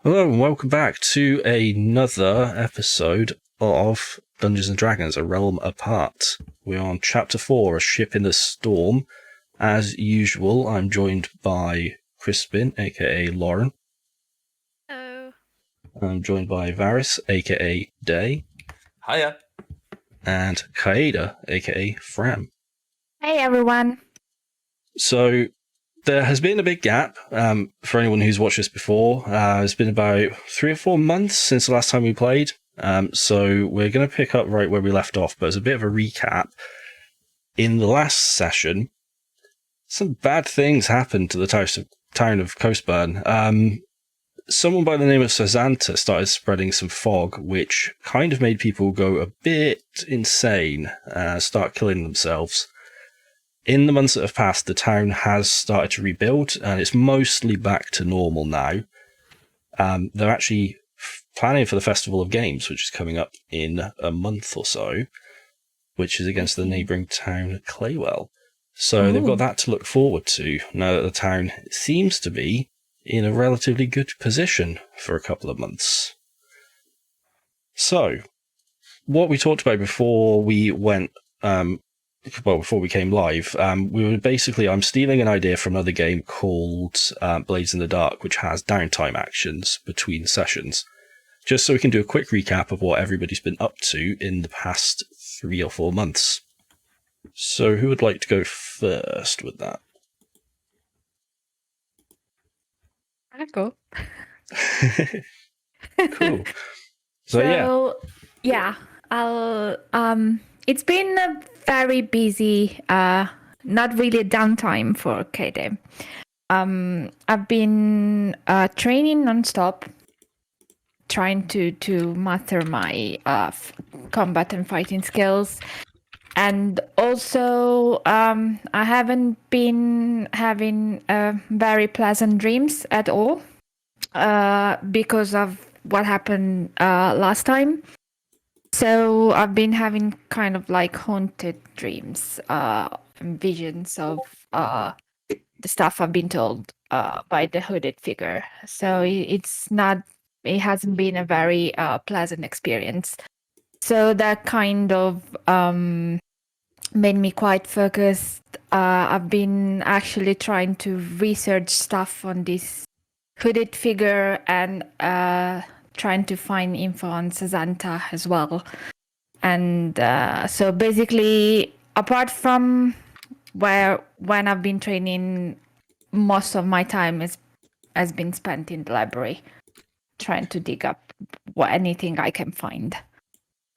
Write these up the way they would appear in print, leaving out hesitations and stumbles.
Hello and welcome back to another episode of Dungeons & Dragons, A Realm Apart. We're on Chapter 4, A Ship in the Storm. As usual, I'm joined by Crispen, aka Lauren. Hello. I'm joined by Varis, aka Day. Hiya. And Kaede, aka Fran. Hey everyone. So, there has been a big gap for anyone who's watched this before. It's been about 3 or 4 months since the last time we played. So we're going to pick up right where we left off, but as a bit of a recap, in the last session, some bad things happened to the town of Coastburn. Someone by the name of Sazanta started spreading some fog, which kind of made people go a bit insane, start killing themselves. In the months that have passed, the town has started to rebuild, and it's mostly back to normal now. They're actually planning for the Festival of Games, which is coming up in a month or so, which is against the neighbouring town Claywell. So they've got that to look forward to, now that the town seems to be in a relatively good position for a couple of months. So, what we talked about before we went... before we came live, we were basically, I'm stealing an idea from another game called Blades in the Dark, which has downtime actions between sessions, just so we can do a quick recap of what everybody's been up to in the past 3 or 4 months. So who would like to go first with that? I'll go. Cool. So yeah, I'll it's been a very busy, not really downtime for Kaede. I've been training nonstop, trying to master my combat and fighting skills. And also, I haven't been having very pleasant dreams at all because of what happened last time. So I've been having kind of like haunted dreams and visions of the stuff I've been told by the hooded figure. So it hasn't been a very pleasant experience. So that kind of made me quite focused. I've been actually trying to research stuff on this hooded figure and trying to find info on Sazanta as well. And so basically, apart from when I've been training, most of my time has been spent in the library, trying to dig up anything I can find.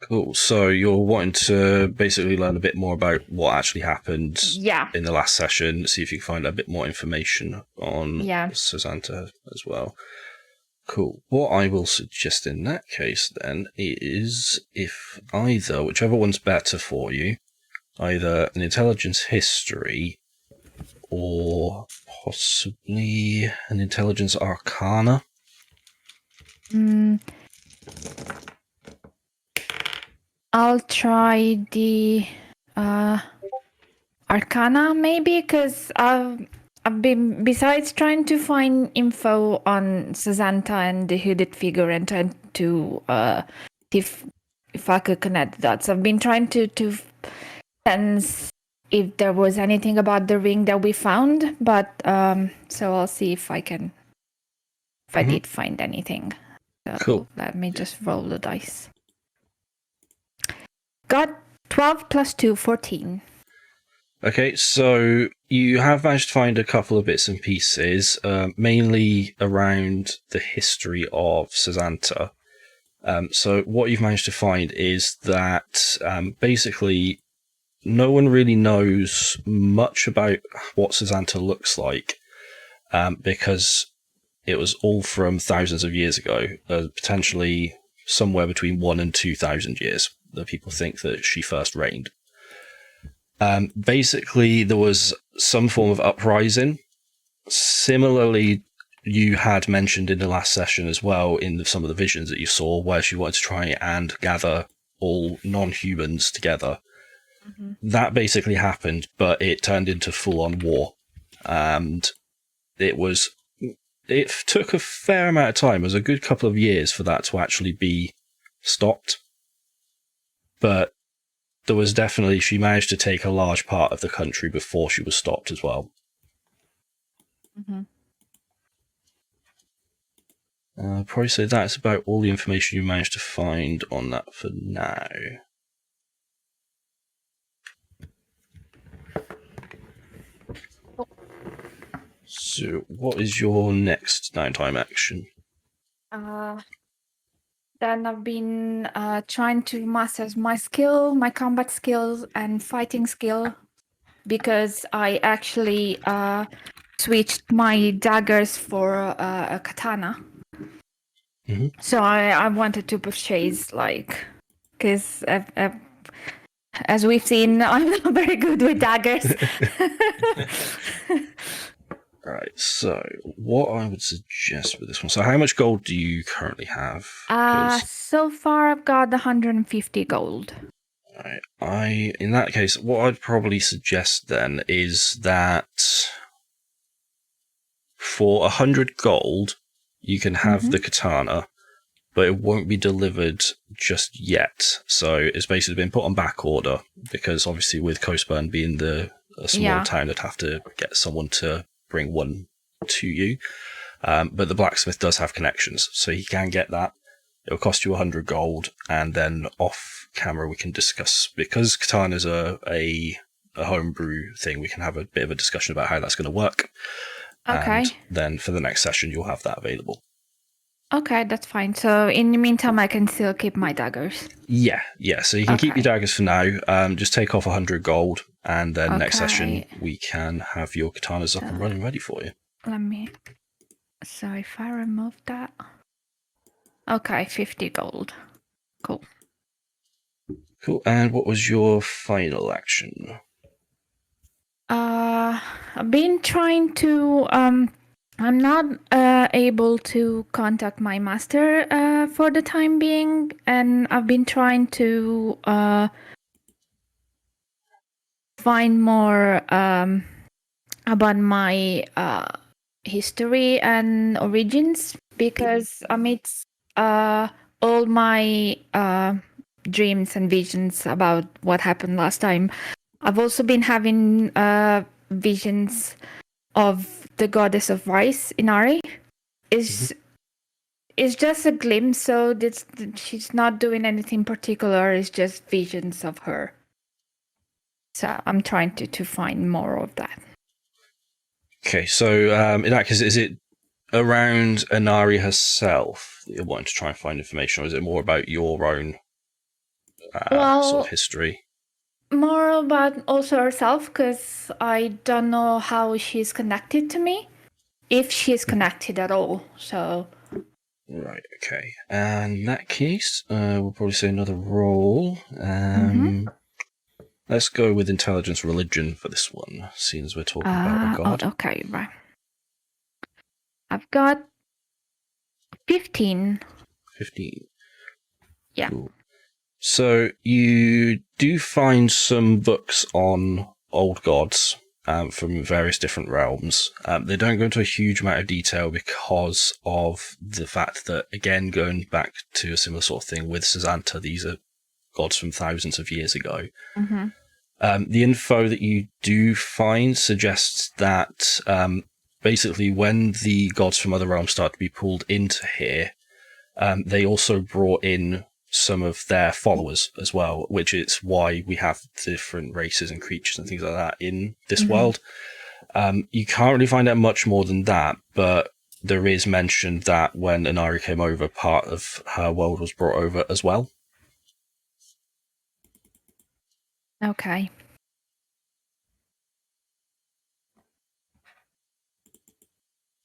Cool. So you're wanting to basically learn a bit more about what actually happened in the last session, see if you can find a bit more information on Sazanta as well. Cool. What I will suggest in that case then is if whichever one's better for you, either an intelligence history or possibly an intelligence arcana. I'll try the arcana maybe, because I've been, besides trying to find info on Sazanta and the hooded figure and trying to see if I could connect the dots. I've been trying to sense if there was anything about the ring that we found, but so I'll see if I can, I did find anything. So cool. Let me just roll the dice. Got 12 plus 2, 14. Okay, so you have managed to find a couple of bits and pieces, mainly around the history of Sazanta. So what you've managed to find is that basically no one really knows much about what Sazanta looks like, because it was all from thousands of years ago, potentially somewhere between 1,000 and 2,000 years that people think that she first reigned. Basically, there was some form of uprising. Similarly, you had mentioned in the last session as well, in some of the visions that you saw, where she wanted to try and gather all non-humans together. That basically happened, but it turned into full-on war. And it was it took a fair amount of time. It was a good couple of years for that to actually be stopped. But there was definitely, she managed to take a large part of the country before she was stopped as well. Mm-hmm. I'd probably say that's about all the information you managed to find on that for now. So, what is your next downtime action? Then I've been trying to master my combat skills and fighting skill, because I actually switched my daggers for a katana. Mm-hmm. So I wanted to purchase, because as we've seen, I'm not very good with daggers. Right, so what I would suggest with this one, so how much gold do you currently have? So far I've got 150 gold. Right, in that case, what I'd probably suggest then is that for 100 gold, you can have the katana, but it won't be delivered just yet. So it's basically been put on back order, because obviously with Coastburn being a small town, they'd have to get someone to bring one to you. But the blacksmith does have connections, so he can get that. It'll cost you 100 gold, and then off camera we can discuss, because katana's a homebrew thing, we can have a bit of a discussion about how that's going to work. Okay. And then for the next session, you'll have that available. Okay, that's fine. So in the meantime, I can still keep my daggers. Yeah. So you can keep your daggers for now. Just take off 100 gold, and then next session we can have your katanas up and running ready for you. So if I remove that, okay, 50 gold. Cool. And what was your final action? I've been trying to. I'm not able to contact my master for the time being, and I've been trying to find more about my history and origins, because amidst all my dreams and visions about what happened last time, I've also been having visions of the goddess of Varis, Inari. It's just a glimpse, so she's not doing anything particular. It's just visions of her. So I'm trying to find more of that. Okay, so in that case, is it around Inari herself that you're wanting to try and find information, or is it more about your own sort of history? More about also herself, because I don't know how she's connected to me, if she's connected at all. So. Right, okay. And in that case, we'll probably say another roll. Let's go with intelligence religion for this one, seeing as we're talking about a god. Okay, right. I've got 15. 15. Yeah. Cool. So you do find some books on old gods from various different realms. They don't go into a huge amount of detail because of the fact that, again, going back to a similar sort of thing with Sazanta, these are gods from thousands of years ago. The info that you do find suggests that basically when the gods from other realms start to be pulled into here, they also brought in some of their followers as well, which is why we have different races and creatures and things like that in this world. You can't really find out much more than that, but there is mention that when Inari came over, part of her world was brought over as well. Okay.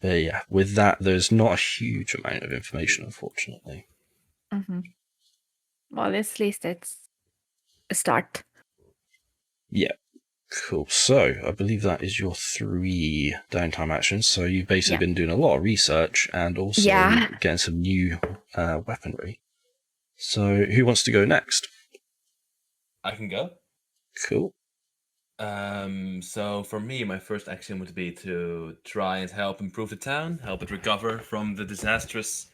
Yeah, with that, there's not a huge amount of information, unfortunately. Well, at least it's a start. Yeah, cool. So, I believe that is your 3 downtime actions. So, you've basically been doing a lot of research and also getting some new weaponry. So, who wants to go next? I can go. Cool. So for me, my first action would be to try and help improve the town, help it recover from the disastrous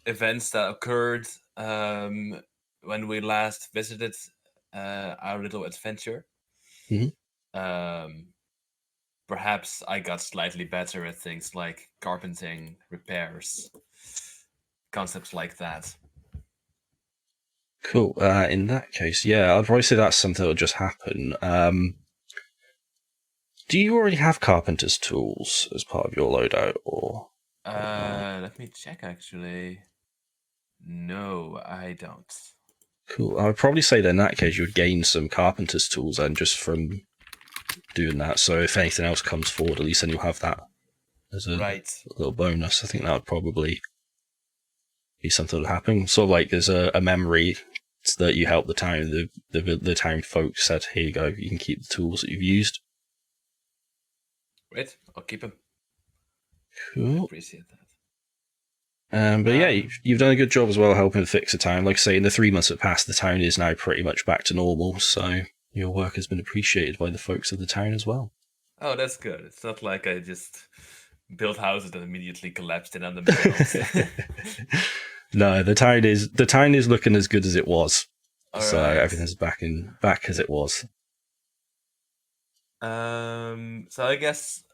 events that occurred when we last visited our little adventure. Mhm. Perhaps I got slightly better at things like carpenting, repairs, concepts like that. Cool. In that case, yeah, I'd probably say that's something that will just happen. Do you already have carpenter's tools as part of your loadout, or? Let me check actually. No, I don't. Cool. I would probably say that in that case, you would gain some carpenter's tools then just from doing that. So if anything else comes forward, at least then you'll have that as a Right. little bonus. I think that would probably be something that would happen. Sort of like there's a memory that you help the town. The town folks said, "Here you go. You can keep the tools that you've used." Right, I'll keep him. Cool. Appreciate that. But yeah, you've done a good job as well helping fix the town. Like I say, in the 3 months that passed, the town is now pretty much back to normal. So your work has been appreciated by the folks of the town as well. Oh, that's good. It's not like I just built houses that immediately collapsed in on themselves. No, the town is looking as good as it was. All so right. everything's back as it was. So I guess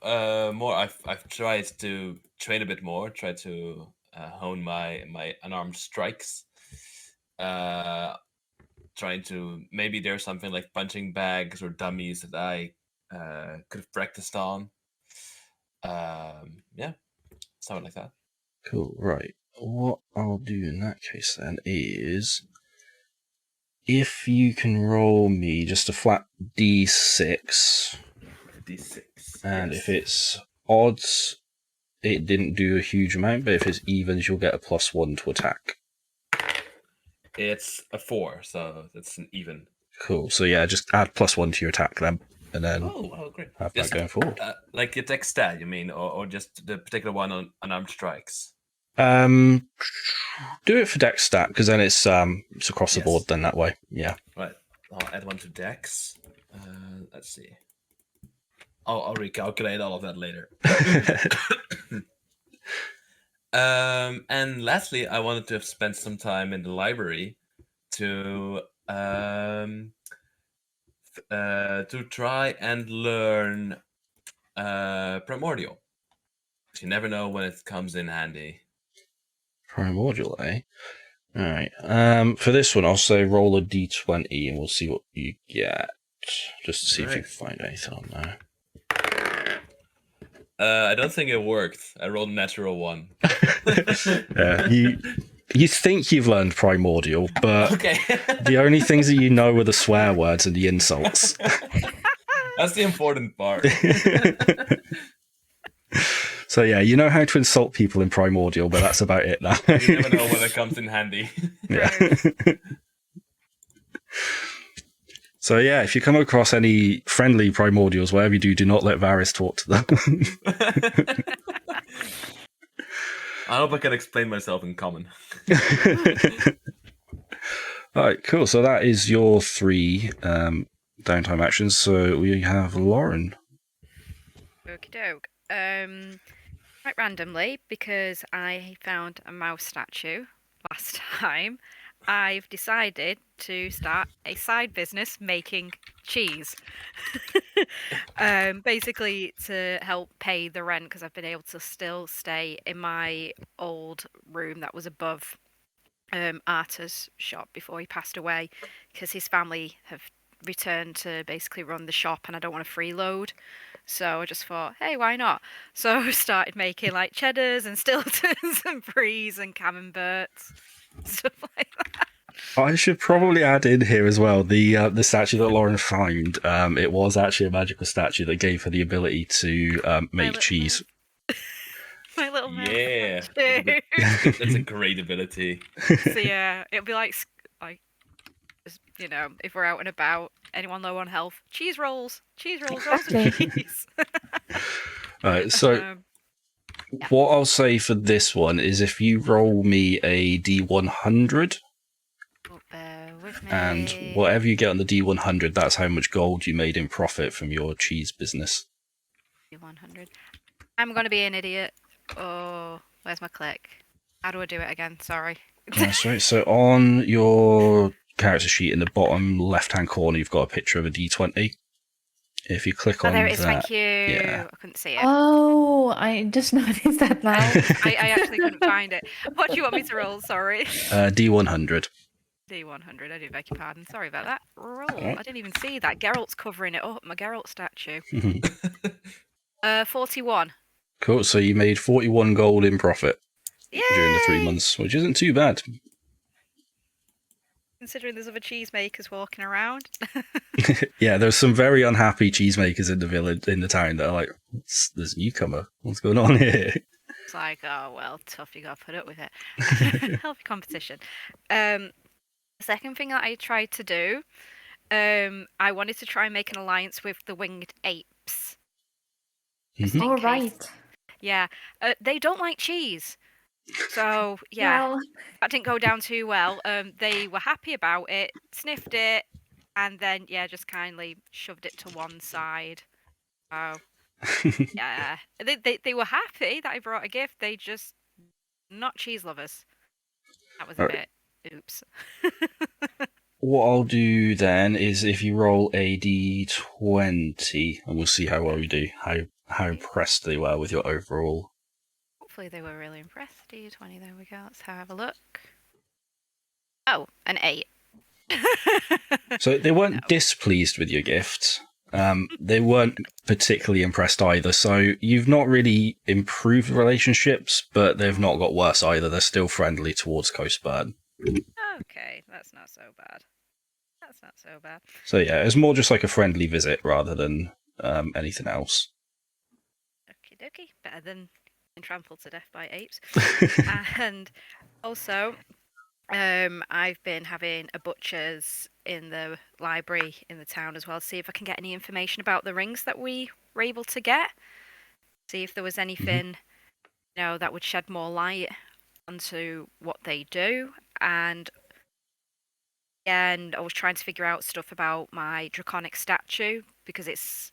more. I've tried to train a bit more. Try to hone my unarmed strikes. Trying to maybe there's something like punching bags or dummies that I could have practiced on. Yeah, something like that. Cool. Right. What I'll do in that case then is, if you can roll me just a flat D6. D6. And yes. if it's odds, it didn't do a huge amount, but if it's evens, you'll get a +1 to attack. It's a 4, so that's an even. Cool. So yeah, just add +1 to your attack then, and then great. have that going forward. Like the attack stat, you mean, or just the particular one on unarmed strikes? Do it for Dex stat, because then it's across the board then that way. Yeah. Right. I'll add one to Dex. Let's see. I'll recalculate all of that later. And lastly, I wanted to have spent some time in the library to try and learn primordial. You never know when it comes in handy. Primordial, eh? Alright. For this one, I'll say roll a d20 and we'll see what you get. Just to see if you can find anything on there. I don't think it worked. I rolled a natural 1. Yeah, you think you've learned primordial, but the only things that you know are the swear words and the insults. That's the important part. So yeah, you know how to insult people in primordial, but that's about it now. You never know when it comes in handy. Yeah. So yeah, if you come across any friendly primordials, whatever you do not let Varis talk to them. I hope I can explain myself in common. Alright, cool. So that is your 3 downtime actions. So we have Lauren. Okie doke. Quite randomly, because I found a mouse statue last time, I've decided to start a side business making cheese. Basically to help pay the rent, because I've been able to still stay in my old room that was above Arta's shop before he passed away, because his family have returned to basically run the shop and I don't want to freeload. So I just thought, hey, why not? So I started making like cheddars and Stiltons and bries and camemberts, stuff like that. I should probably add in here as well the statue that Lauren found. It was actually a magical statue that gave her the ability to make cheese. My little mouse. Yeah, that's a great ability. So yeah, it'll be like you know, if we're out and about, anyone low on health, cheese rolls and cheese. Alright, so what I'll say for this one is if you roll me a D100. Bear with with me. And whatever you get on the D100, that's how much gold you made in profit from your cheese business. 100. I'm going to be an idiot. Oh, where's my click? How do I do it again? Sorry. That's right. So on your character sheet in the bottom left-hand corner, you've got a picture of a D20. If you click on there it is. that, Thank you. yeah. I couldn't see it. Oh, I just noticed that now. I actually couldn't find it. What do you want me to roll? Sorry. D100. D100. I do beg your pardon. Sorry about that. Roll. Alright. I didn't even see that. Geralt's covering it up. My Geralt statue. 41. Cool. So you made 41 gold in profit during the 3 Yay! months, which isn't too bad. Considering there's other cheesemakers walking around. Yeah, there's some very unhappy cheesemakers in the village, in the town, that are like, "There's a newcomer. What's going on here?" It's like, oh, well, tough. You got to put up with it. Healthy competition. The second thing that I tried to do, I wanted to try and make an alliance with the winged apes. Just in All case. right. Yeah. They don't like cheese. So, yeah. Well, That didn't go down too well. They were happy about it, sniffed it, and then just kindly shoved it to one side. Oh, yeah. They were happy that I brought a gift. They just not cheese lovers. That was a Alright. bit. Oops. What I'll do then is, if you roll a D20, and we'll see how well you do, how impressed they were with your overall. Hopefully they were really impressed. D20. There we go. Let's have a look. Oh, an 8. So they weren't No. displeased with your gift. They weren't particularly impressed either. So you've not really improved relationships, but they've not got worse either. They're still friendly towards Coastburn. Okay, that's not so bad. That's not so bad. So yeah, it's more just like a friendly visit rather than anything else. Okie dokie. Better than being trampled to death by apes. And also, I've been having a butcher's in the library in the town as well, to see if I can get any information about the rings that we were able to get. See if there was anything, that would shed more light onto what they do. And I was trying to figure out stuff about my draconic statue, because it's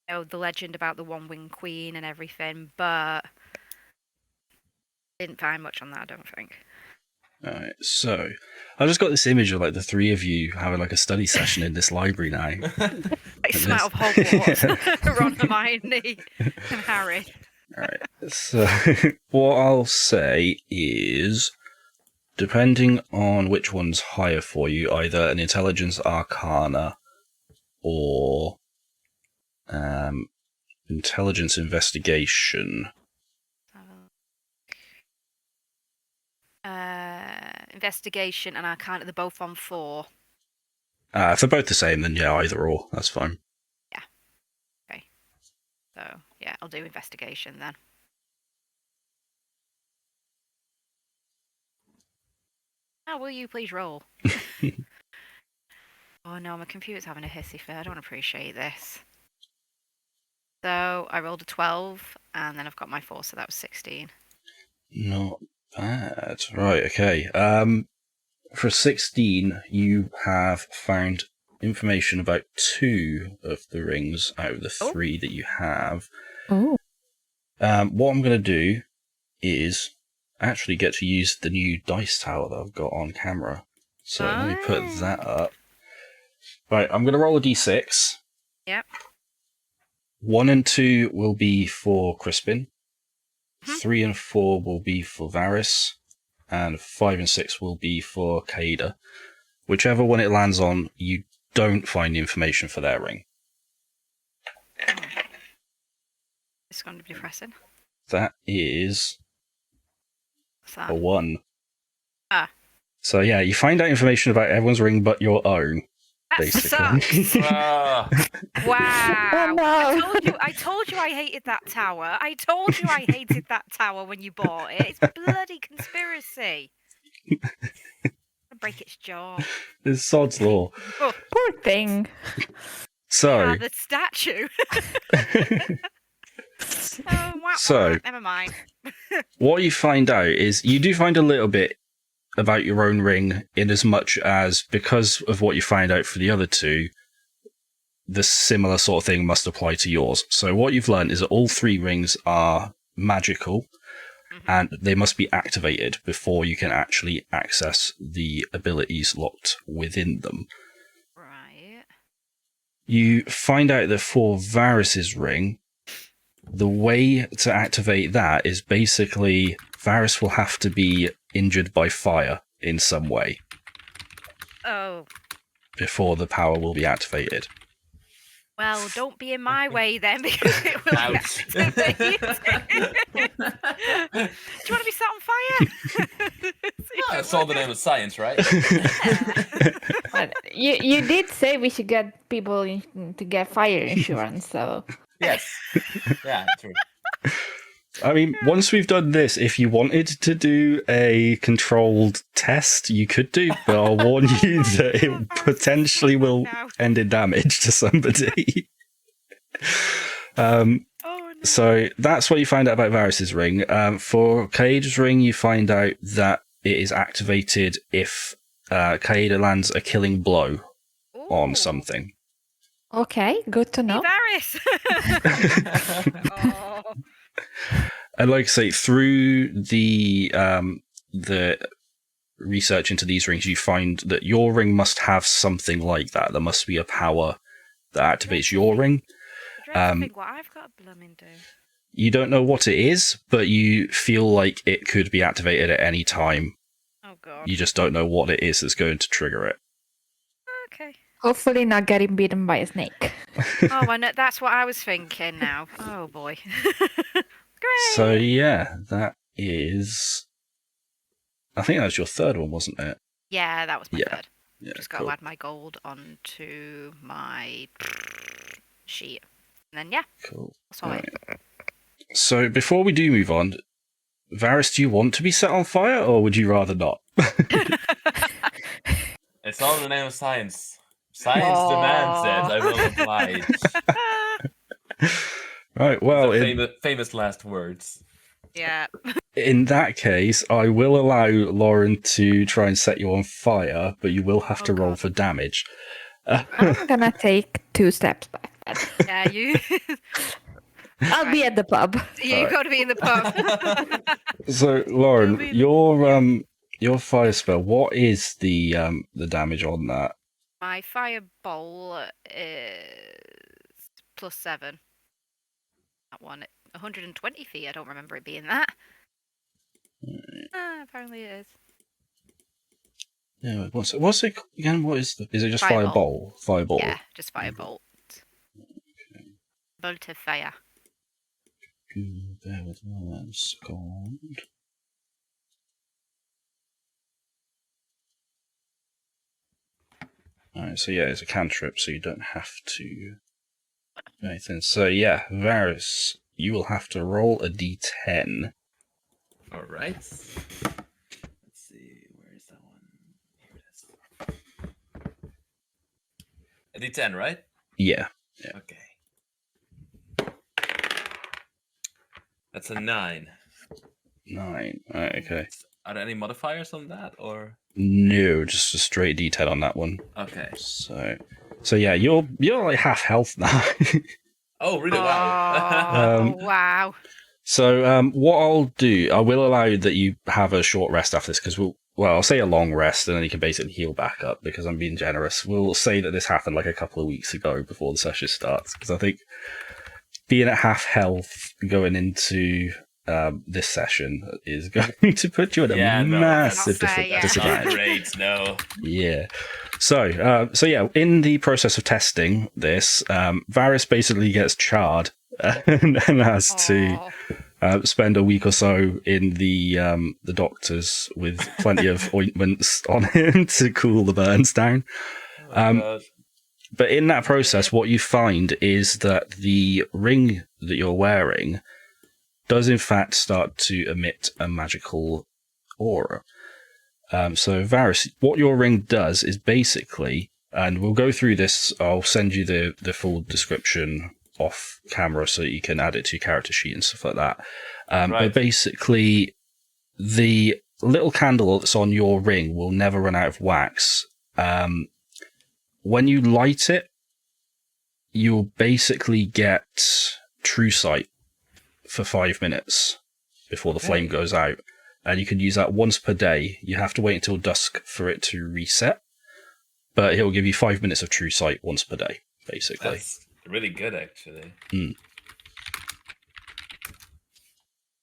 the legend about the one-winged queen and everything, but didn't find much on that, I don't think. Alright, so I just got this image of like the three of you having like a study session in this library now. Like Smite of Hogwarts, Ron, Hermione, and Harry. Alright, so what I'll say is, depending on which one's higher for you, either an intelligence arcana or intelligence investigation. Investigation and Arcana, they're both on 4. If they're both the same, then yeah, either or, that's fine. So, yeah, I'll do investigation then. How will you please roll? Oh no, my computer's having a hissy fit. I don't appreciate this. So, I rolled a 12, and then I've got my 4, so that was 16. Not bad. Right, okay. For 16, you have found information about 2 of the rings out of the 3 that you have. oh, What I'm going to do is actually get to use the new dice tower that I've got on camera. So let me put that up. Right, I'm going to roll a d6. Yep. 1 and 2 will be for Crispen. 3 and 4 will be for Varis. And 5 and 6 will be for Kaede. Whichever one it lands on, you don't find the information for their ring. It's going to be depressing. That is What's that? a 1. Ah. So yeah, you find out information about everyone's ring but your own, That basically. sucks. Ah, Wow. Oh, no. I told you I hated that tower. I told you I hated that tower when you bought it. It's bloody conspiracy. I'll break its jaw. It's sod's law. Oh, poor thing. So, the statue. Oh, So- never mind. what you find out is you do find a little bit about your own ring in as much as, because of what you find out for the other two, the similar sort of thing must apply to yours. So what you've learned is that all 3 rings are magical, and they must be activated before you can actually access the abilities locked within them. Right. You find out that for Varis's ring, the way to activate that is basically Varis will have to be injured by fire in some way Oh. before the power will be activated. Well, don't be in my way then, because it will Ouch. activate. Do you want to be set on fire? That's all the name of science, right? But you did say we should get people to get fire insurance, so Yes. Yeah, true. I mean, once we've done this, if you wanted to do a controlled test, you could do, but I'll warn you that it potentially will end in damage to somebody. Oh, no. So that's what you find out about Varis's ring. For Kaede's ring, you find out that it is activated if Kaede lands a killing blow on Ooh. something. okay, good to know. Varis. Oh. And like I say, through the research into these rings, you find that your ring must have something like that. There must be a power that activates your ring. I dread to think what I've got to blooming do. You don't know what it is, but you feel like it could be activated at any time. Oh, God. You just don't know what it is that's going to trigger it. Okay. Hopefully not getting bitten by a snake. Oh, I know. That's what I was thinking now. Oh, boy. Great. So yeah, that is... I think that was your third one, wasn't it? Yeah, that was my Yeah. third. Yeah, Just got cool. to add my gold onto my sheet. And then, yeah, Cool. that's all right. So before we do move on, Varis, do you want to be set on fire, or would you rather not? It's all in the name of science. Science demands it. I will oblige. Right, well, Famous last words. Yeah. in that case, I will allow Lauren to try and set you on fire, but you will have to roll God. for damage. I'm gonna take 2 steps back. Yeah, you. I'll be at the pub. You've got to be in the pub. So, Lauren, your fire spell, what is the damage on that? My fireball is +7. That one, 120 feet. I don't remember it being that. Apparently it is. Yeah, what's it again? What is is it just Fireball. Fireball. Yeah, just firebolt. Bolt of fire. Bear with 1 second. Alright, so yeah, it's a cantrip, so you don't have to do anything. So yeah, Varis, you will have to roll a d10. All right. Let's see. Where is that one? Here it is. A D10, right? Yeah. Okay. That's a 9. 9. Alright, okay. Are there any modifiers on that, or? No, just a straight d10 on that one. Okay. So yeah, you're like half health now. Oh, really? Wow. Wow. So what I'll do, I will allow that you have a short rest after this, because I'll say a long rest, and then you can basically heal back up, because I'm being generous. We'll say that this happened like a couple of weeks ago before the session starts, because I think being at half health going into this session is going to put you at a massive disadvantage. Great, no. Yeah. So yeah, in the process of testing this, Varis basically gets charred and has to spend a week or so in the doctors with plenty of ointments on him to cool the burns down. But in that process, what you find is that the ring that you're wearing does in fact start to emit a magical aura. So Varis, what your ring does is basically, and we'll go through this, I'll send you the full description off camera so you can add it to your character sheet and stuff like that. But basically, the little candle that's on your ring will never run out of wax. When you light it, you'll basically get true sight for 5 minutes before the flame goes out. And you can use that once per day. You have to wait until dusk for it to reset. But it will give you 5 minutes of true sight once per day, basically. That's really good, actually.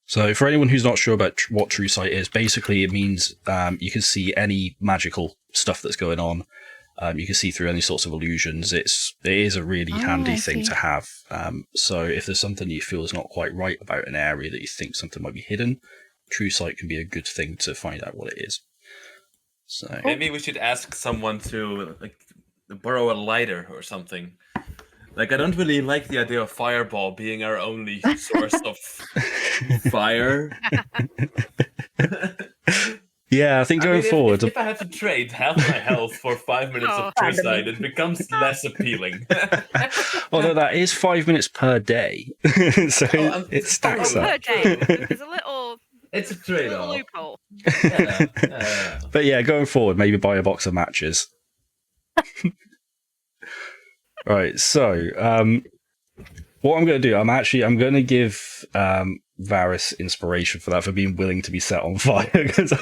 So for anyone who's not sure about what true sight is, basically it means you can see any magical stuff that's going on. You can see through any sorts of illusions. It is a really handy thing to have. So if there's something you feel is not quite right about an area that you think something might be hidden, true sight can be a good thing to find out what it is. So maybe we should ask someone to borrow a lighter or something. I don't really like the idea of fireball being our only source of fire. Yeah, I think going forward... If I have to trade half my health for 5 minutes of true sight, it becomes less appealing. Although that is 5 minutes per day. So it stacks up. Per day. There's a little... It's a trade-off. Loophole. But yeah, going forward, maybe buy a box of matches. Right, so what I'm going to do, I'm going to give Varis inspiration for that, for being willing to be set on fire, because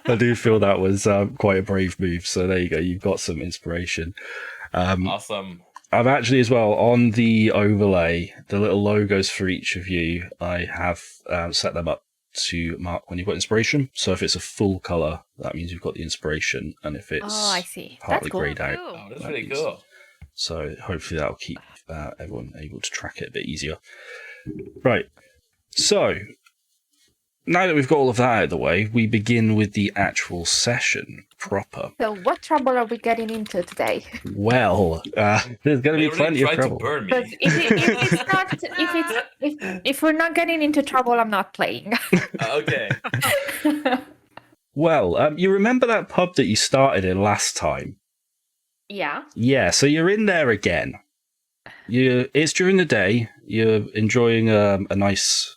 I do feel that was quite a brave move. So there you go, you've got some inspiration. Awesome. I've actually as well, on the overlay, the little logos for each of you, I have set them up to mark when you've got inspiration. So if it's a full colour, that means you've got the inspiration, and if it's I see. partly That's cool. greyed out, Oh, that's that really means- cool. So hopefully that'll keep everyone able to track it a bit easier. Right. So now that we've got all of that out of the way, we begin with the actual session proper. So what trouble are we getting into today? Well, there's going to They be plenty of tried to trouble. burn me. Because if we're not getting into trouble, I'm not playing. Okay. Well, you remember that pub that you started in last time? Yeah. Yeah, so you're in there again. It's during the day. You're enjoying a nice,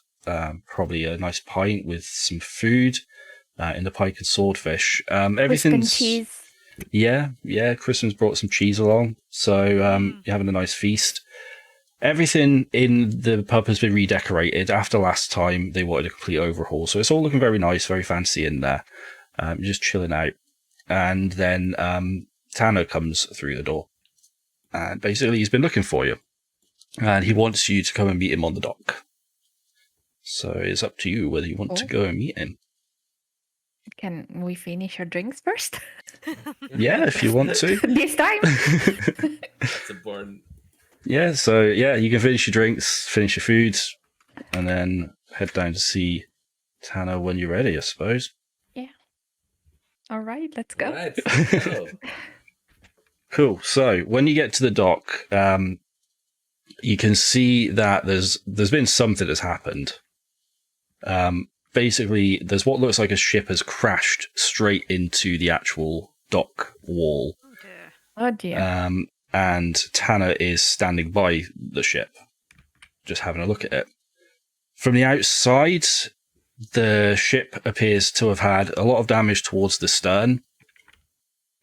probably a nice pint with some food in the Pike and Swordfish. Everything's Crispen cheese. Yeah, Crispen's brought some cheese along, so you're having a nice feast. Everything in the pub has been redecorated. After last time, they wanted a complete overhaul, so it's all looking very nice, very fancy in there. Just chilling out, and then Tanner comes through the door, and basically he's been looking for you, and he wants you to come and meet him on the dock. So it's up to you whether you want to go and meet him. Can we finish our drinks first? Yeah, if you want to. This time? That's important. Yeah, so yeah, you can finish your drinks, finish your food, and then head down to see Tanner when you're ready, I suppose. All right, let's go. All right. let's go. Cool. So when you get to the dock, you can see that there's been something that's happened. Basically, there's what looks like a ship has crashed straight into the actual dock wall. Oh dear. Oh dear. And Tanner is standing by the ship, just having a look at it. From the outside, the ship appears to have had a lot of damage towards the stern,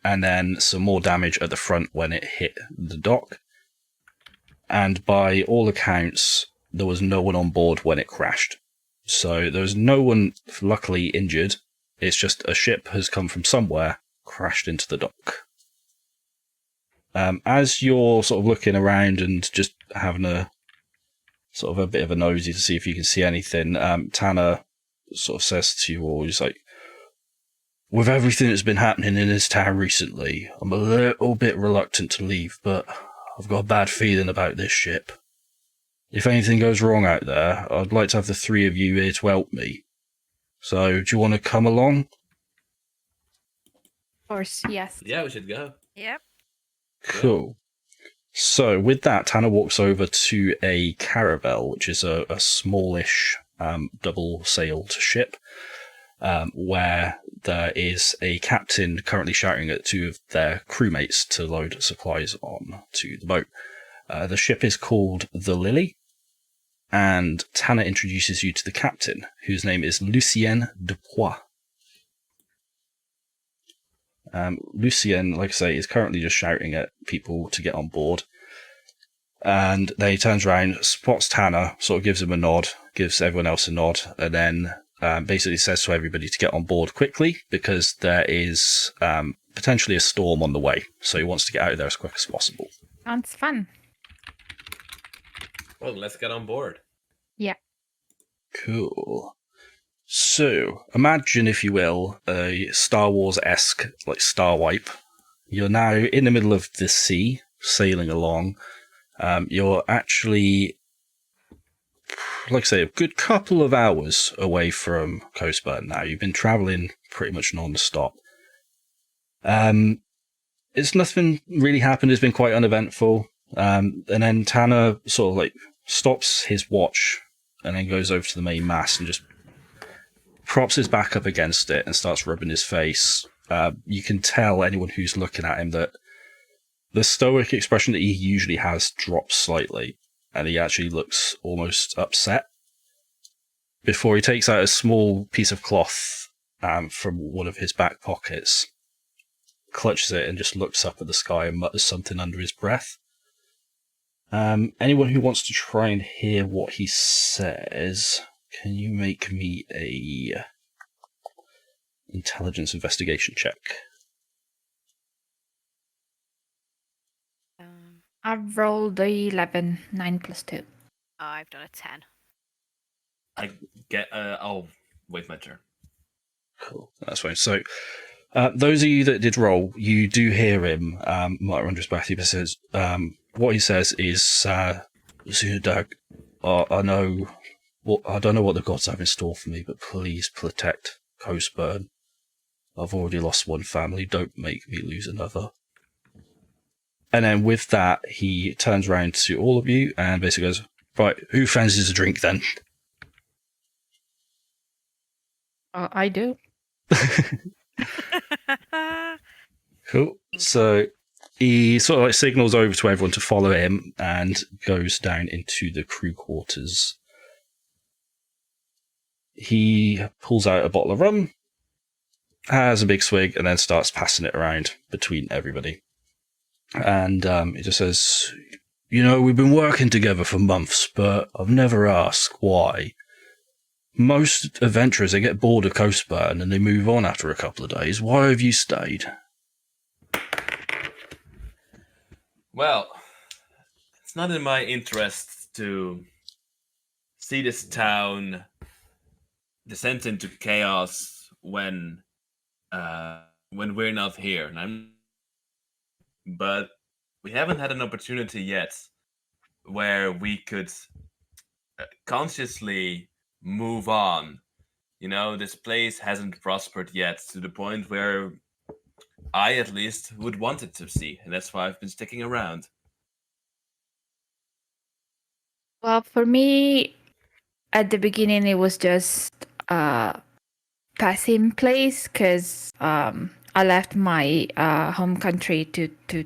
and then some more damage at the front when it hit the dock. And by all accounts, there was no one on board when it crashed. So there was no one, luckily, injured. It's just a ship has come from somewhere, crashed into the dock. As you're sort of looking around and just having a sort of a bit of a nosy to see if you can see anything, Tanner sort of says to you all, he's like, with everything that's been happening in this town recently, I'm a little bit reluctant to leave, but I've got a bad feeling about this ship. If anything goes wrong out there, I'd like to have the three of you here to help me. So, do you want to come along? Of course, yes. Yeah, we should go. Yep. Cool. So, with that, Tanner walks over to a caravel, which is a smallish double-sailed ship, where there is a captain currently shouting at two of their crewmates to load supplies on to the boat. The ship is called the Lily, and Tanner introduces you to the captain, whose name is Lucien Dupois. Lucien, like I say, is currently just shouting at people to get on board. And then he turns around, spots Tanner, sort of gives him a nod, gives everyone else a nod, and then basically says to everybody to get on board quickly because there is potentially a storm on the way. So he wants to get out of there as quick as possible. Sounds fun. Well, let's get on board. Yeah. Cool. So, imagine, if you will, a Star Wars-esque, like, star wipe. You're now in the middle of the sea, sailing along. You're actually, like I say, a good couple of hours away from Coastburn now. You've been traveling pretty much non-stop. It's nothing really happened. It's been quite uneventful. And then Tanner sort of like stops his watch and then goes over to the main mast and just props his back up against it and starts rubbing his face. You can tell anyone who's looking at him that the stoic expression that he usually has drops slightly, and he actually looks almost upset before he takes out a small piece of cloth from one of his back pockets, clutches it, and just looks up at the sky and mutters something under his breath. Anyone who wants to try and hear what he says, can you make me a intelligence investigation check? I've rolled a 11, 9 plus 2. I've done a 10. I get. I'll wait my turn. Cool, that's fine. So, those of you that did roll, you do hear him mutter under his breath. He says, what he says is, Dag, I know. Well, I don't know what the gods have in store for me, but please protect Coastburn. I've already lost one family. Don't make me lose another. And then with that, he turns around to all of you and basically goes, right, who fancies a drink then? I do. Cool. So he sort of like signals over to everyone to follow him and goes down into the crew quarters. He pulls out a bottle of rum, has a big swig, and then starts passing it around between everybody. And he just says, you know, we've been working together for months, but I've never asked why. Most adventurers, they get bored of Coastburn and they move on after a couple of days. Why have you stayed? Well, it's not in my interest to see this town descend into chaos when we're not here. But we haven't had an opportunity yet where we could consciously move on. You know, this place hasn't prospered yet to the point where I, at least, would want it to see. And that's why I've been sticking around. Well, for me, at the beginning, it was just a passing place because I left my home country to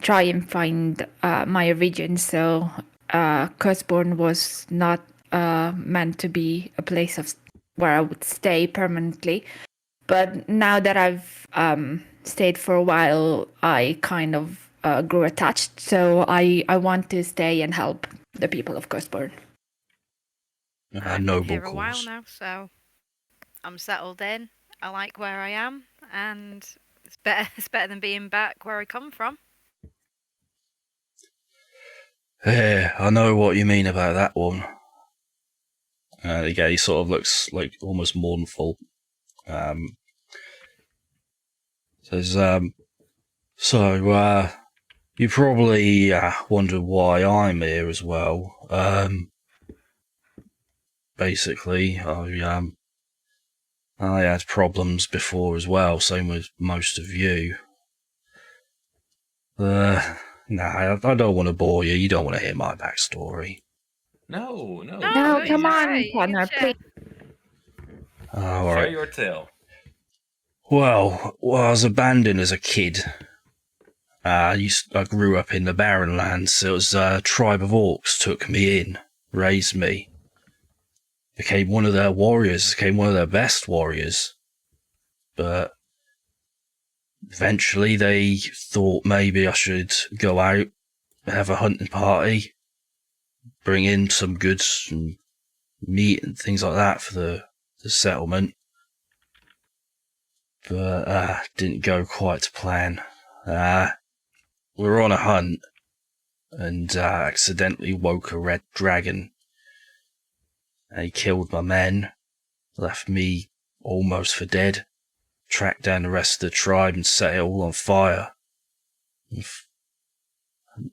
try and find my origin. So Coastburn was not meant to be a place of where I would stay permanently. But now that I've stayed for a while, I kind of grew attached. So I want to stay and help the people of Coastburn. I've Noble been here a while cause. now, so I'm settled in. I like where I am, and it's better than being back where I come from. Yeah, I know what you mean about that one. Again, he sort of looks like almost mournful. Says, so, you probably wonder why I'm here as well. Basically, I had problems before as well, same with most of you. Nah, I don't want to bore you. You don't want to hear my backstory. No. No, please. come on, you can Tanner, share. please. All Share right. your tale. Well, I was abandoned as a kid. I grew up in the barren lands. It was a tribe of orcs took me in. raised me. Became one of their warriors, became one of their best warriors. But eventually they thought maybe I should go out, have a hunting party, bring in some goods and meat and things like that for the settlement. But didn't go quite to plan. We were on a hunt and accidentally woke a red dragon. And he killed my men, left me almost for dead, tracked down the rest of the tribe and set it all on fire.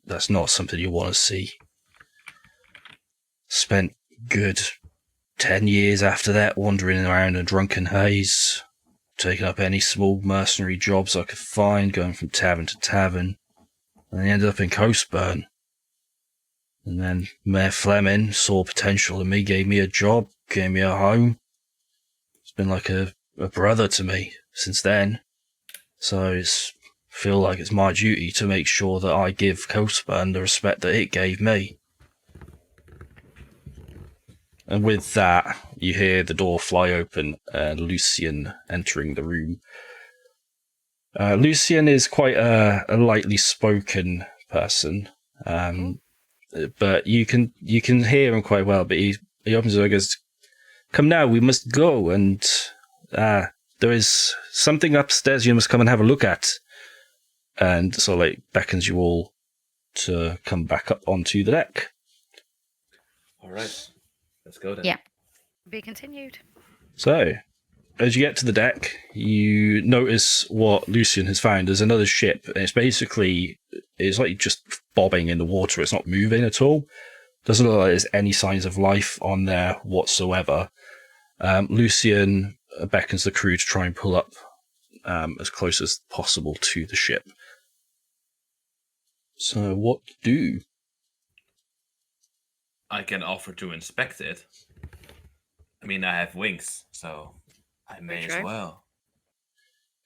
That's not something you want to see. Spent good 10 years after that wandering around a drunken haze, taking up any small mercenary jobs I could find, going from tavern to tavern, and I ended up in Coastburn. And then Mayor Fleming saw potential in me, gave me a job, gave me a home. It's been like a brother to me since then. So I feel like it's my duty to make sure that I give Coastburn the respect that it gave me. And with that, you hear the door fly open and Lucien entering the room. Lucien is quite a lightly spoken person. But you can hear him quite well. But he opens the door and goes, "Come now, we must go, and there is something upstairs you must come and have a look at." And so, like, beckons you all to come back up onto the deck. All right, let's go then. Yeah. Be continued. So, as you get to the deck, you notice what Lucien has found. There's another ship, and it's like just bobbing in the water. It's not moving at all. Doesn't look like there's any signs of life on there whatsoever. Lucien beckons the crew to try and pull up as close as possible to the ship. So what do? I can offer to inspect it. I mean, I have wings, so I may as True. well.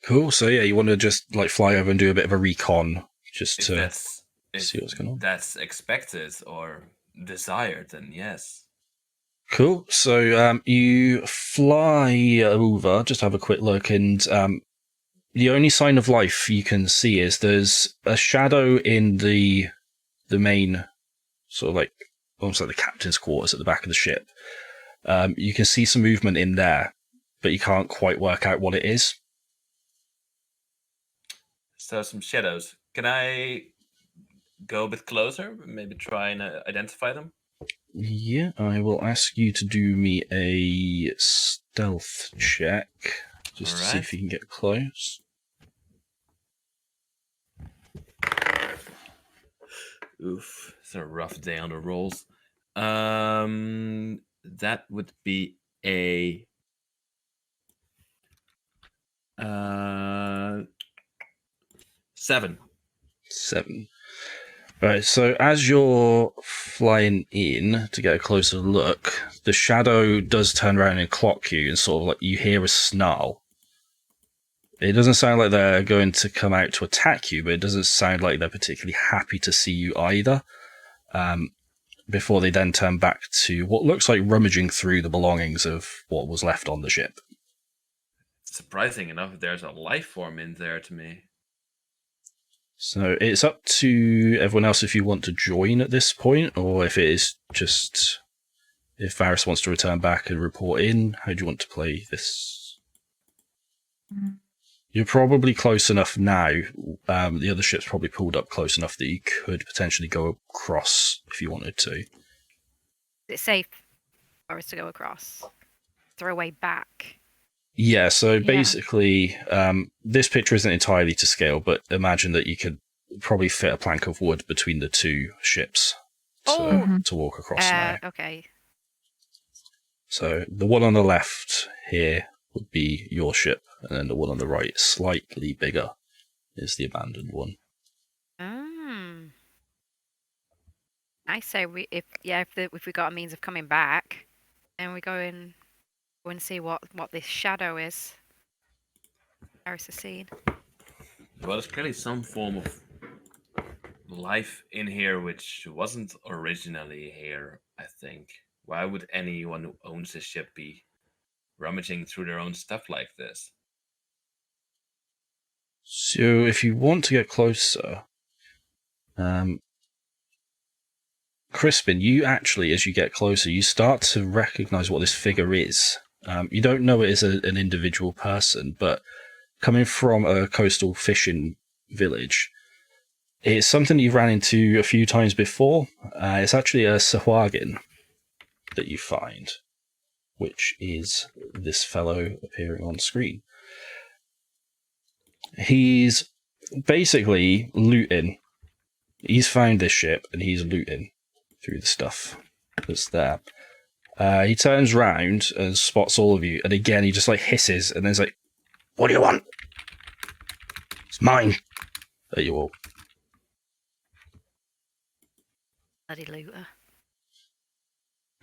Cool. So yeah, you want to just like fly over and do a bit of a recon, just If to that's see what's going on. That's expected or desired, then yes. Cool. So you fly over, just have a quick look, and the only sign of life you can see is there's a shadow in the main, sort of like almost like the captain's quarters at the back of the ship. You can see some movement in there, but you can't quite work out what it is. So some shadows. Can I go a bit closer? Maybe try and identify them? Yeah, I will ask you to do me a stealth check, just to see if you can get close. Oof, it's a rough day on the rolls. That would be a 7. 7. Right, so as you're flying in to get a closer look, the shadow does turn around and clock you, and sort of like you hear a snarl. It doesn't sound like they're going to come out to attack you, but it doesn't sound like they're particularly happy to see you either. Before they then turn back to what looks like rummaging through the belongings of what was left on the ship. Surprising enough, there's a life form in there to me. So it's up to everyone else if you want to join at this point, or if it is just if Varis wants to return back and report in. How do you want to play this? You're probably close enough now. The other ship's probably pulled up close enough that you could potentially go across if you wanted to. Is it safe for us to go across? Throw away back. Yeah, so basically, this picture isn't entirely to scale, but imagine that you could probably fit a plank of wood between the two ships to walk across now. Okay. So the one on the left here would be your ship, and then the one on the right, slightly bigger, is the abandoned one. I say if we got a means of coming back, then we go and see what this shadow is. Varis has seen. Well, there's clearly some form of life in here which wasn't originally here, I think. Why would anyone who owns a ship be rummaging through their own stuff like this? So if you want to get closer, Crispen, you actually, as you get closer, you start to recognize what this figure is. You don't know it is an individual person, but coming from a coastal fishing village, it's something you've ran into a few times before. It's actually a Sahwagin that you find, which is this fellow appearing on screen. He's basically looting. He's found this ship and he's looting through the stuff that's there. He turns round and spots all of you, and again he just like hisses and then's like, "What do you want?" "It's mine." At you all. Bloody looter.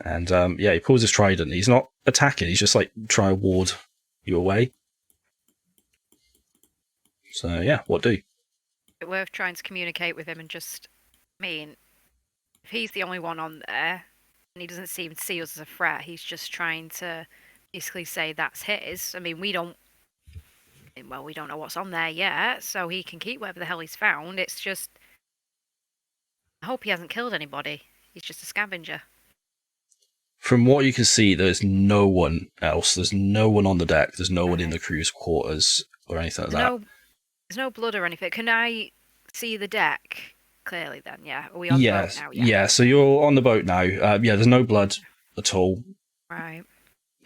And he pulls his trident. He's not attacking, he's just like trying to ward you away. So yeah, what do? Is it worth trying to communicate with him and just, I mean, if he's the only one on there and he doesn't seem to see us as a threat, he's just trying to basically say that's his. I mean, we don't know what's on there yet, so he can keep whatever the hell he's found. It's just, I hope he hasn't killed anybody. He's just a scavenger. From what you can see, there's no one else. There's no one on the deck. There's no one in the crew's quarters or anything like that. There's no blood or anything. Can I see the deck clearly then? Yeah. Are we on the boat now? Yeah, so you're on the boat now. There's no blood at all. Right.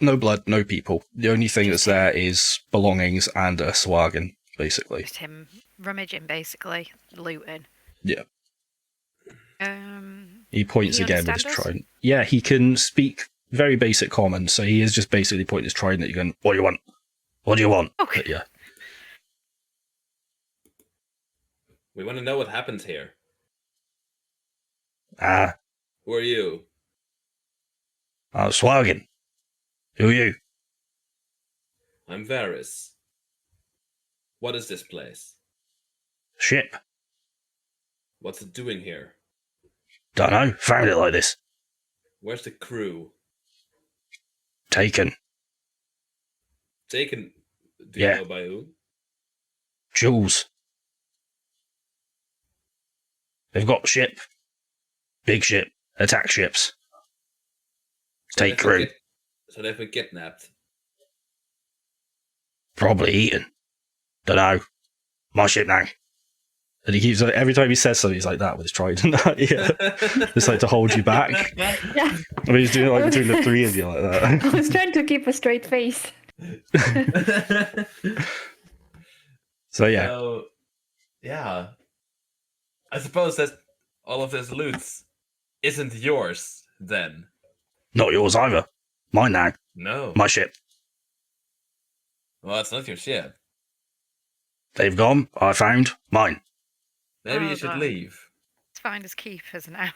No blood, no people. The only thing that's there is belongings and a swaggin, basically. Just him rummaging, basically. Looting. Yeah. He Can points he again with his understand us? trident. Yeah, he can speak very basic common, so he is just basically pointing his trident at you going, "What do you want? What do you want?" Okay. But yeah. We want to know what happened here. Who are you? I'm swaggin. Who are you? I'm Varis. What is this place? Ship. What's it doing here? Don't know. Found it like this. Where's the crew? Taken. Taken? Do Yeah. you know by who? Jules. They've got ship. Big ship. Attack ships. Take crew. So they've been kidnapped. Probably eaten. Don't know. My ship now. And he keeps, every time he says something, he's like that with his trident. Yeah. Just like to hold you back. Yeah. I mean, he's doing it like between the three of you like that. I was trying to keep a straight face. So yeah. So, yeah. I suppose that all of this loot isn't yours, then. Not yours either. Mine now. No. My ship. Well, it's not your ship. They've gone. I found. Mine. Maybe Oh, you should God. leave. It's fine as keepers now.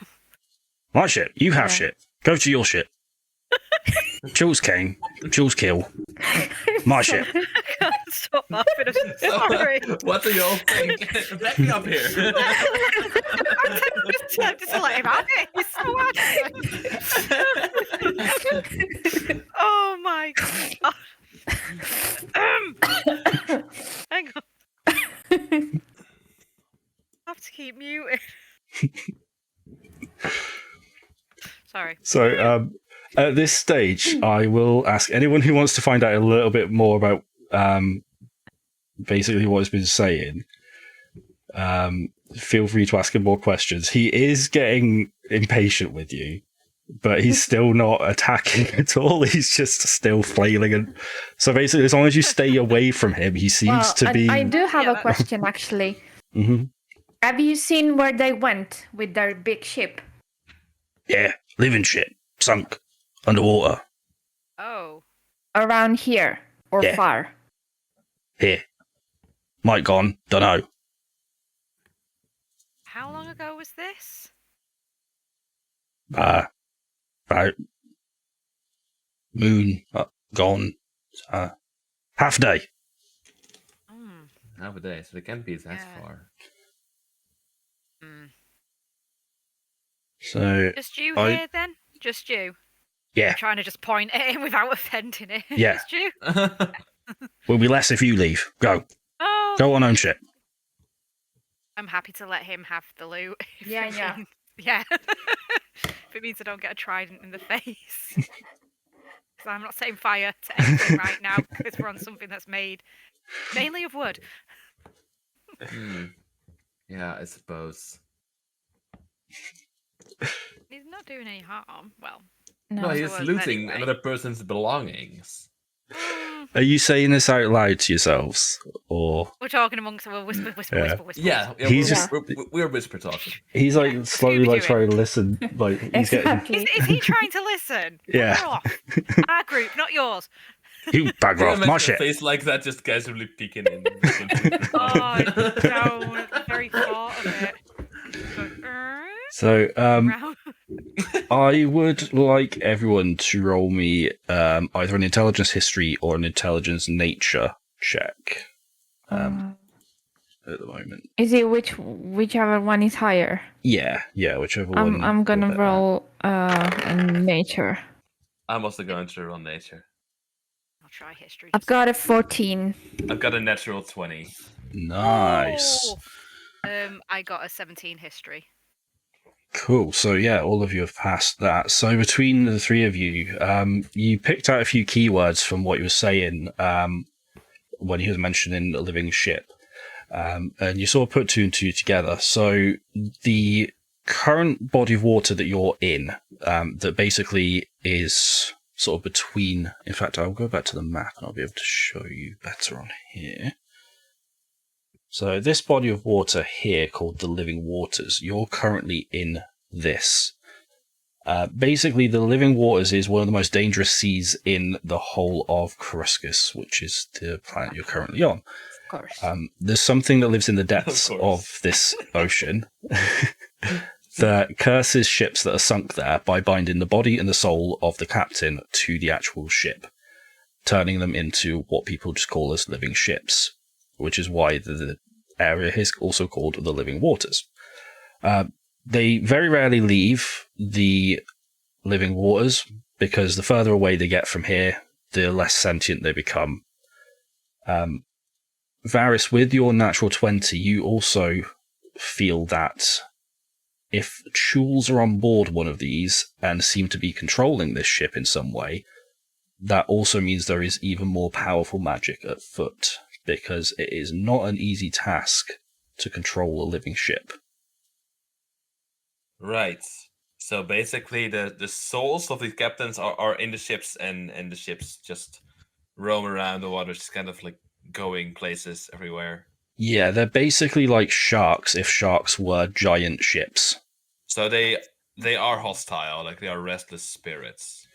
My ship. You have Yeah. ship. Go to your ship. Jules came. Jules kill. My ship. I can't stop laughing. I'm sorry. What do you all think? Back me up here. I'm just tempted to let him have it. He's so happy. Oh my god. Hang on. I have to keep muted. Sorry. So at this stage, I will ask anyone who wants to find out a little bit more about basically what has been saying. Feel free to ask him more questions. He is getting impatient with you, but he's still not attacking at all. He's just still flailing. And so basically, as long as you stay away from him, he seems to be. I do have Yeah, a that- question, actually. Mhm. Have you seen where they went with their big ship? Yeah, living shit, sunk underwater. Oh. Around here or Yeah. far? Here, might gone. Don't know. How long ago was this? About moon gone. Half a day. Hmm. Half a day, so it can't be that Yeah. far. Hmm. So Just you I- here then? Just you. Yeah, I'm trying to just point at him without offending him. Yeah. Just you. will be less if you leave. Go. Oh, Go on own ship. I'm happy to let him have the loot. if Yeah, it yeah. means- yeah. If it means I don't get a trident in the face. Because I'm not setting fire to anything right now because we're on something that's made mainly of wood. Yeah, I suppose. He's not doing any harm. Well, No, No. he's to us looting anyway. another person's belongings. Are you saying this out loud to yourselves, or We're talking amongst we'll whisper, whisper, Yeah. whisper, whisper. Yeah, whisper. He's we're, just- we're whisper talking. he's like Yeah, slowly like Scooby-Dooing. trying to listen? Like he's getting Exactly. Is he trying to listen? Yeah. Fuck off. Our group, not yours. you bugger Can you off my imagine a shit. face like that, just casually peeking in. Oh, don't. The very thought of it. So Around. I would like everyone to roll me either an intelligence history or an intelligence nature check at the moment. Is it whichever one is higher? Yeah, whichever one. I'm gonna you're better at. roll in nature. I'm also going to roll nature. I'll try history. I've got a 14. I've got a natural 20. Nice. I got a 17 history. Cool. So yeah, all of you have passed that. So between the three of you, you picked out a few keywords from what you were saying when he was mentioning a living ship, and you sort of put two and two together. So the current body of water that you're in, that basically is sort of between. In fact, I'll go back to the map and I'll be able to show you better on here. So this body of water here, called the Living Waters, you're currently in this. Basically, the Living Waters is one of the most dangerous seas in the whole of Crispen, which is the planet you're currently on. Of course. There's something that lives in the depths Of of, course. this ocean that curses ships that are sunk there by binding the body and the soul of the captain to the actual ship, turning them into what people just call as living ships, which is why the area is also called the Living Waters. They very rarely leave the Living Waters because the further away they get from here, the less sentient they become. Varis, with your natural 20, you also feel that if Chules are on board one of these and seem to be controlling this ship in some way, that also means there is even more powerful magic at foot, because it is not an easy task to control a living ship. Right. So basically, the souls of these captains are in the ships, and the ships just roam around the waters, kind of like going places everywhere. Yeah, they're basically like sharks if sharks were giant ships. So they are hostile, like they are restless spirits.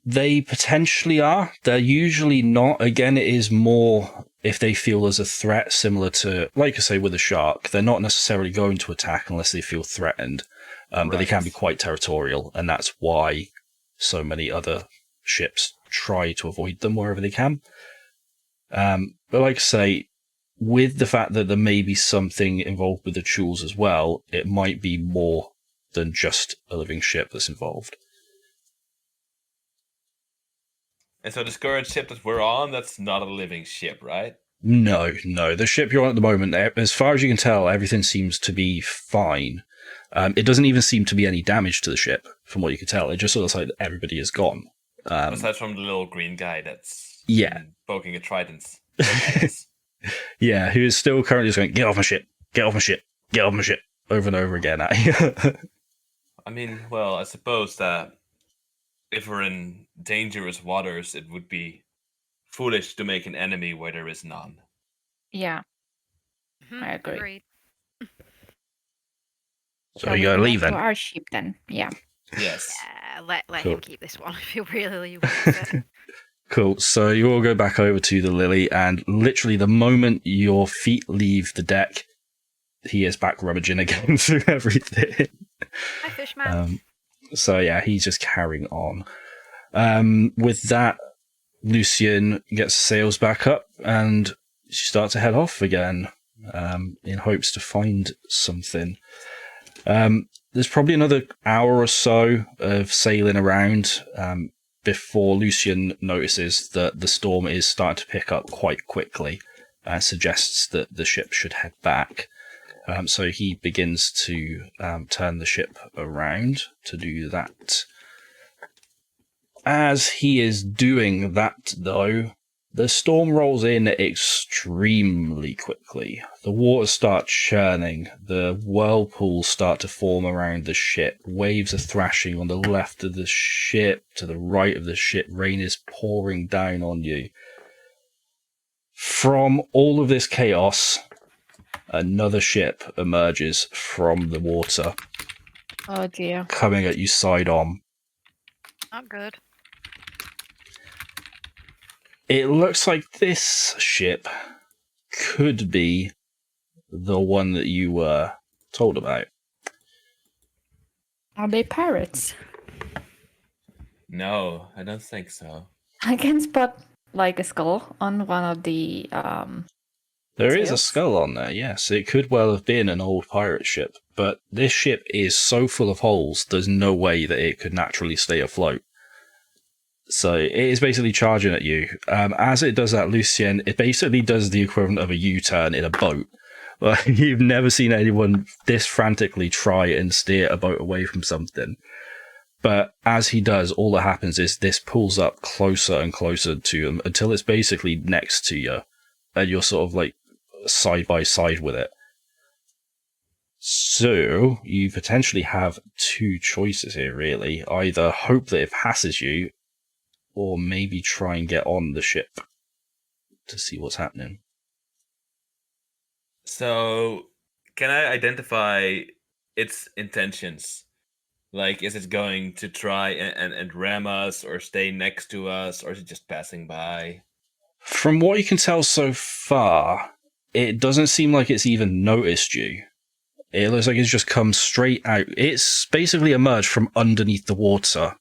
They potentially are. They're usually not. Again, it is more if they feel there's a threat, similar to, like I say, with a shark. They're not necessarily going to attack unless they feel threatened, but they can be Right. quite territorial, and that's why so many other ships try to avoid them wherever they can. But like I say, with the fact that there may be something involved with the Chules as well, it might be more than just a living ship that's involved. And so this current ship that we're on, that's not a living ship, right? No. The ship you're on at the moment, as far as you can tell, everything seems to be fine. It doesn't even seem to be any damage to the ship, from what you can tell. It just looks like everybody is gone. Aside from the little green guy that's Yeah. poking a trident. Yes. Yeah, who is still currently just going, get off my ship, get off my ship, get off my ship, over and over again at you. I mean, well, I suppose that if we're in dangerous waters, it would be foolish to make an enemy where there is none. Yeah. Mhm, I agree. Agreed. So Shall you we gotta go leave to then. our ship then. Yeah. Yes. Let Cool. him keep this one if he really wants it. Cool. So you all go back over to the Lily, and literally the moment your feet leave the deck, he is back rummaging again through everything. Hi, Fishman. So yeah, he's just carrying on. With that, Lucian gets sails back up, and she starts to head off again, in hopes to find something. there's probably another hour or so of sailing around before Lucian notices that the storm is starting to pick up quite quickly and suggests that the ship should head back. So he begins to turn the ship around to do that. As he is doing that, though, the storm rolls in extremely quickly. The water starts churning. The whirlpools start to form around the ship. Waves are thrashing on the left of the ship, to the right of the ship. Rain is pouring down on you. From all of this chaos, another ship emerges from the water, Oh dear. coming at you side on. Not good. It looks like this ship could be the one that you were told about. Are they pirates? No, I don't think so. I can spot like a skull on one of the There is a sails? skull on there, yes. It could well have been an old pirate ship, but this ship is so full of holes, there's no way that it could naturally stay afloat. So it is basically charging at you. As it does that, Lucien, it basically does the equivalent of a U-turn in a boat. Like, you've never seen anyone this frantically try and steer a boat away from something. But as he does, all that happens is this pulls up closer and closer to him until it's basically next to you. And you're sort of like side by side with it. So you potentially have two choices here, really. Either hope that it passes you, or maybe try and get on the ship to see what's happening. So, can I identify its intentions? Like, is it going to try and ram us, or stay next to us, or is it just passing by? From what you can tell so far, it doesn't seem like it's even noticed you. It looks like it's just come straight out. It's basically emerged from underneath the water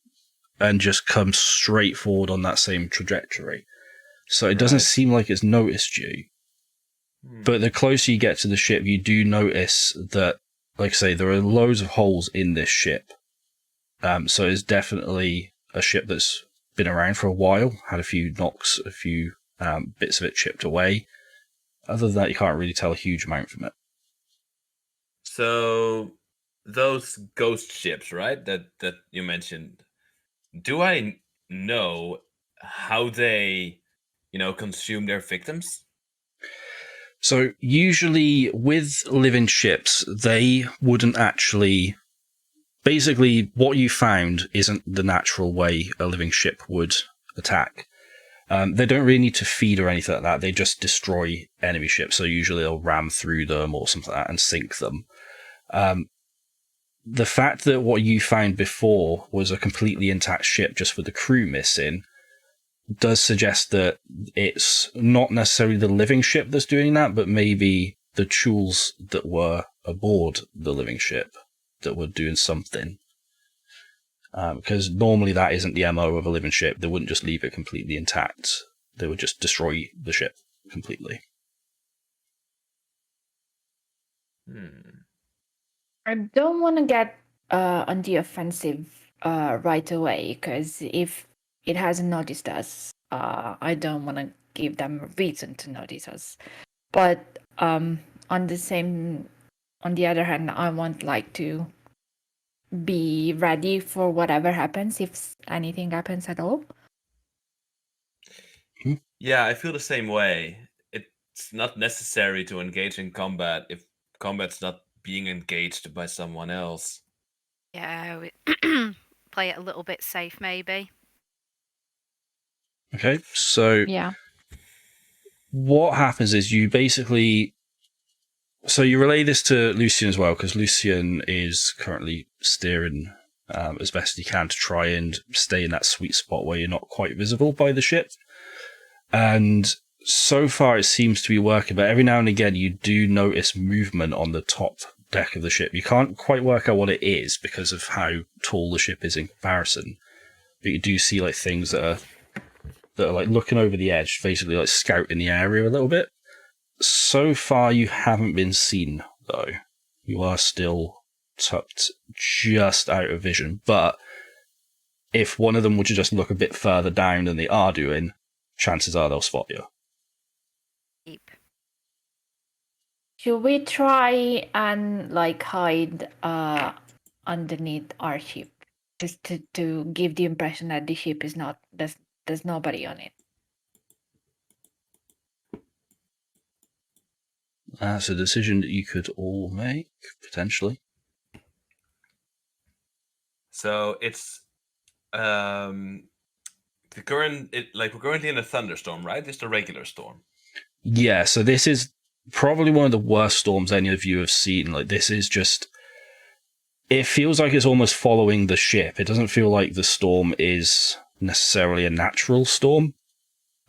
and just come straight forward on that same trajectory. So it doesn't Right. seem like it's noticed you. But the closer you get to the ship, you do notice that, like I say, there are loads of holes in this ship. So it's definitely a ship that's been around for a while, had a few knocks, a few bits of it chipped away. Other than that, you can't really tell a huge amount from it. So, those ghost ships, right? That you mentioned. Do I know how they, consume their victims? So usually with living ships, they wouldn't actually... Basically, what you found isn't the natural way a living ship would attack. They don't really need to feed or anything like that. They just destroy enemy ships. So usually they'll ram through them or something like that and sink them. The fact that what you found before was a completely intact ship just with the crew missing does suggest that it's not necessarily the living ship that's doing that, but maybe the tools that were aboard the living ship that were doing something. Because normally that isn't the MO of a living ship. They wouldn't just leave it completely intact. They would just destroy the ship completely. I don't want to get on the offensive right away, because if it hasn't noticed us, I don't want to give them a reason to notice us. But on the other hand, I want like to be ready for whatever happens, if anything happens at all. Yeah, I feel the same way. It's not necessary to engage in combat if combat's not being engaged by someone else. Yeah, play it a little bit safe, maybe. Okay, so Yeah. what happens is you basically... So you relay this to Lucien as well, because Lucien is currently steering as best he can to try and stay in that sweet spot where you're not quite visible by the ship. And so far it seems to be working, but every now and again you do notice movement on the top deck of the ship. You can't quite work out what it is because of how tall the ship is in comparison. But you do see like things that are like looking over the edge, basically like scouting the area a little bit. So far, you haven't been seen, though. You are still tucked just out of vision. But if one of them were to just look a bit further down than they are doing, chances are they'll spot you. Deep. Should we try and like hide underneath our ship, just to give the impression that the ship is not there's nobody on it? That's a decision that you could all make, potentially. So it's we're currently in a thunderstorm, right? Just a regular storm. Yeah, so this is probably one of the worst storms any of you have seen. Like, this is just... It feels like it's almost following the ship. It doesn't feel like the storm is necessarily a natural storm.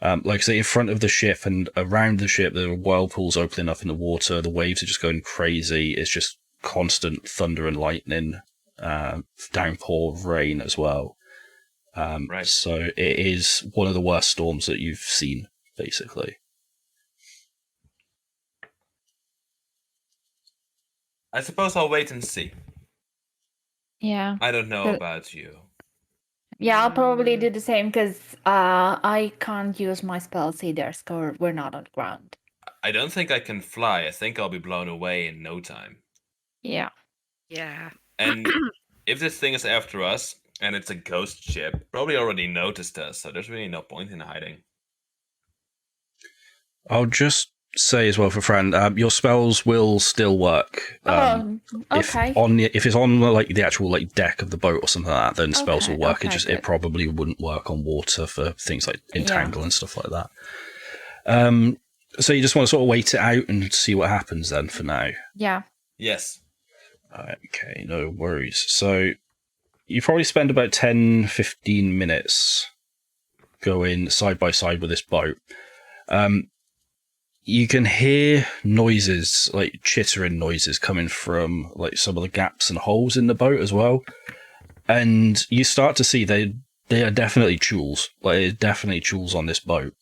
Like I say, in front of the ship and around the ship, there are whirlpools opening up in the water. The waves are just going crazy. It's just constant thunder and lightning, downpour of rain as well. Right. So it is one of the worst storms that you've seen, basically. I suppose I'll wait and see. Yeah. I don't know But- about you. Yeah, I'll probably do the same because I can't use my spells either, so we're not on the ground. I don't think I can fly. I think I'll be blown away in no time. Yeah. Yeah. And if this thing is after us and it's a ghost ship, probably already noticed us, so there's really no point in hiding. I'll just say as well for Fran, your spells will still work. Okay. If it's on like the actual like deck of the boat or something like that, then spells will work. Okay, It good. probably wouldn't work on water for things like entangle and stuff like that. So you just want to sort of wait it out and see what happens then for now. Yeah. Yes. Okay, no worries. So you probably spend about 10-15 minutes going side by side with this boat. You can hear noises, like chittering noises coming from like some of the gaps and holes in the boat as well. And you start to see they are definitely chewls. Like, there's definitely chewls on this boat.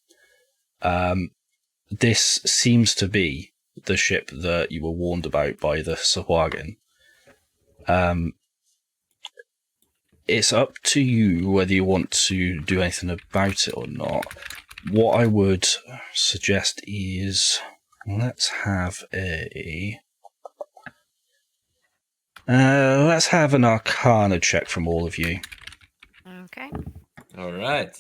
This seems to be the ship that you were warned about by the Sahuagin. It's up to you whether you want to do anything about it or not. What I would suggest is, let's have an Arcana check from all of you. Okay. All right.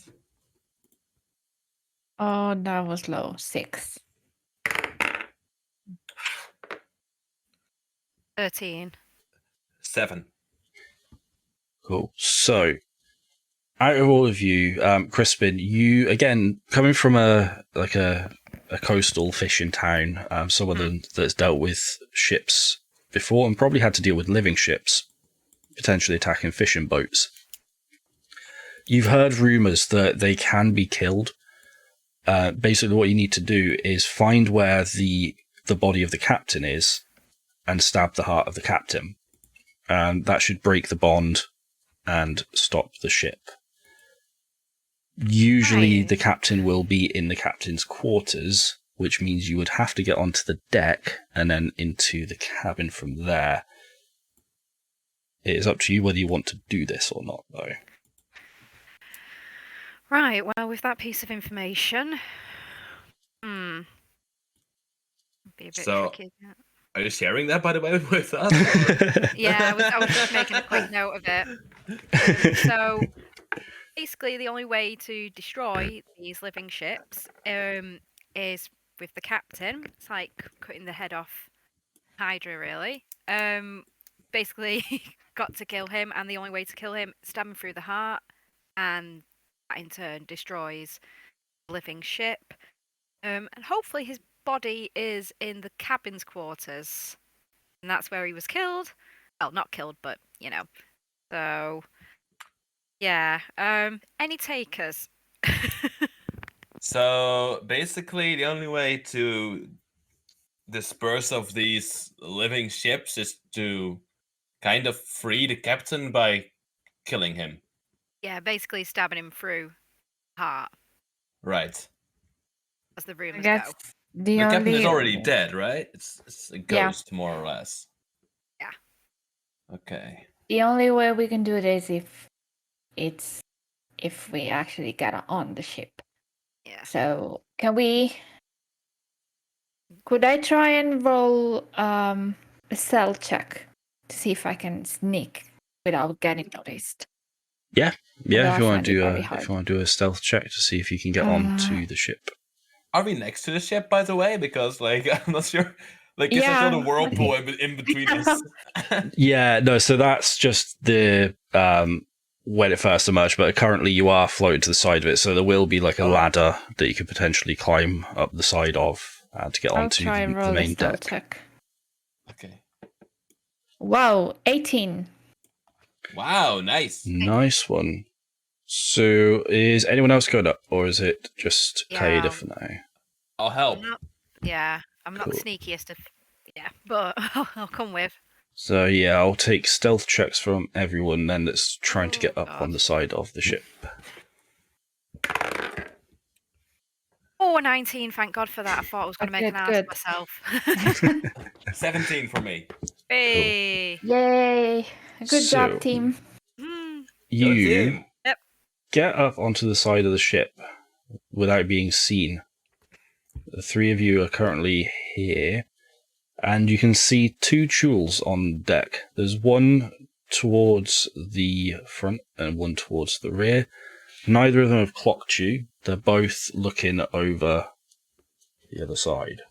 Oh, that was low. 6. 13. 7. Cool. So, out of all of you, Crispen, you, again, coming from a coastal fishing town, someone that's dealt with ships before and probably had to deal with living ships, potentially attacking fishing boats. You've heard rumours that they can be killed. Basically, what you need to do is find where the body of the captain is and stab the heart of the captain. And that should break the bond and stop the ship. Usually Right. the captain will be in the captain's quarters, which means you would have to get onto the deck and then into the cabin from there. It is up to you whether you want to do this or not, though. Right, well, with that piece of information, be a bit So- tricky. Isn't it? Are you sharing that, by the way, with us? or- Yeah, I was just making a quick note of it. So, basically, the only way to destroy these living ships is with the captain. It's like cutting the head off Hydra, really. Basically, got to kill him, and the only way to kill him, stab him through the heart, and that in turn destroys the living ship. And hopefully his body is in the cabin's quarters, and that's where he was killed. Well, not killed, but you know. So, yeah. Any takers? So basically, the only way to disperse of these living ships is to kind of free the captain by killing him. Yeah, basically stabbing him through the heart, Right. as the I rumors guess go. the The only captain is already dead, right? It's a Yeah. ghost, more or less. Yeah. Okay. The only way we can do it is if we actually get on the ship. Yeah. So could I try and roll a stealth check to see if I can sneak without getting noticed? Yeah. Although If I you want find to it do very if hard. you want to do a stealth check to see if you can get onto the ship. Are we next to the ship, by the way? Because like I'm not sure. Like, is there still the Yeah. whirlpool in between us? Yeah, no, so that's just the when it first emerged, but currently you are floating to the side of it, so there will be like a ladder that you could potentially climb up the side of to get I'll onto try and the roll a main stealth deck. check. Okay. Wow, 18. Wow, nice. Nice one. So is anyone else going up, or is it just Yeah, Kaede for now? I'll help. I'm not the Cool. sneakiest of. Yeah, but I'll come with. So yeah, I'll take stealth checks from everyone then that's trying to get up God. on the side of the ship. Oh, 19, thank God for that. I thought I was going to make an ass of Good. myself. 17 for me. Hey. Yay. Good So- job, team. Mm. You team. Yep. get up onto the side of the ship without being seen. The three of you are currently here, and you can see two chules on deck. There's one towards the front and one towards the rear. Neither of them have clocked you. They're both looking over the other side.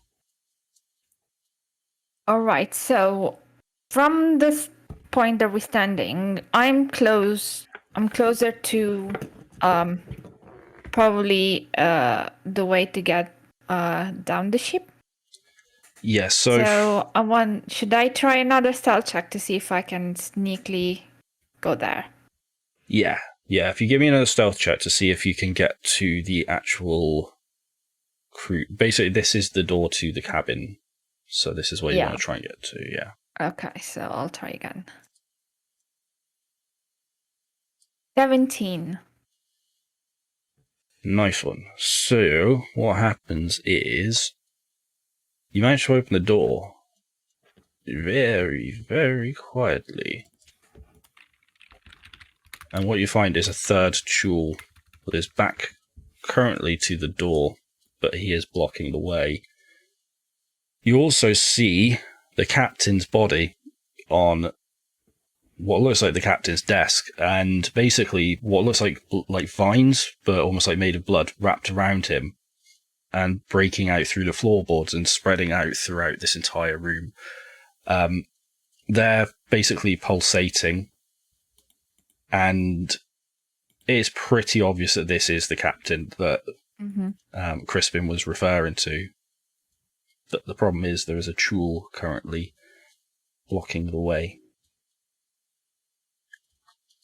All right, so from this point that we're standing, I'm closer to probably the way to get down the ship. Yeah, So should I try another stealth check to see if I can sneakily go there? yeah. If you give me another stealth check to see if you can get to the actual crew. Basically, this is the door to the cabin. So this is where you Yeah. want to try and get to, yeah. Okay, so I'll try again. 17. Nice one. So, what happens is you manage to open the door very, very quietly. And what you find is a third chul with his back currently to the door, but he is blocking the way. You also see the captain's body on what looks like the captain's desk, and basically what looks like vines, but almost like made of blood, wrapped around him and breaking out through the floorboards and spreading out throughout this entire room. They're basically pulsating, and it's pretty obvious that this is the captain that Crispen was referring to. But the problem is there is a chul currently blocking the way.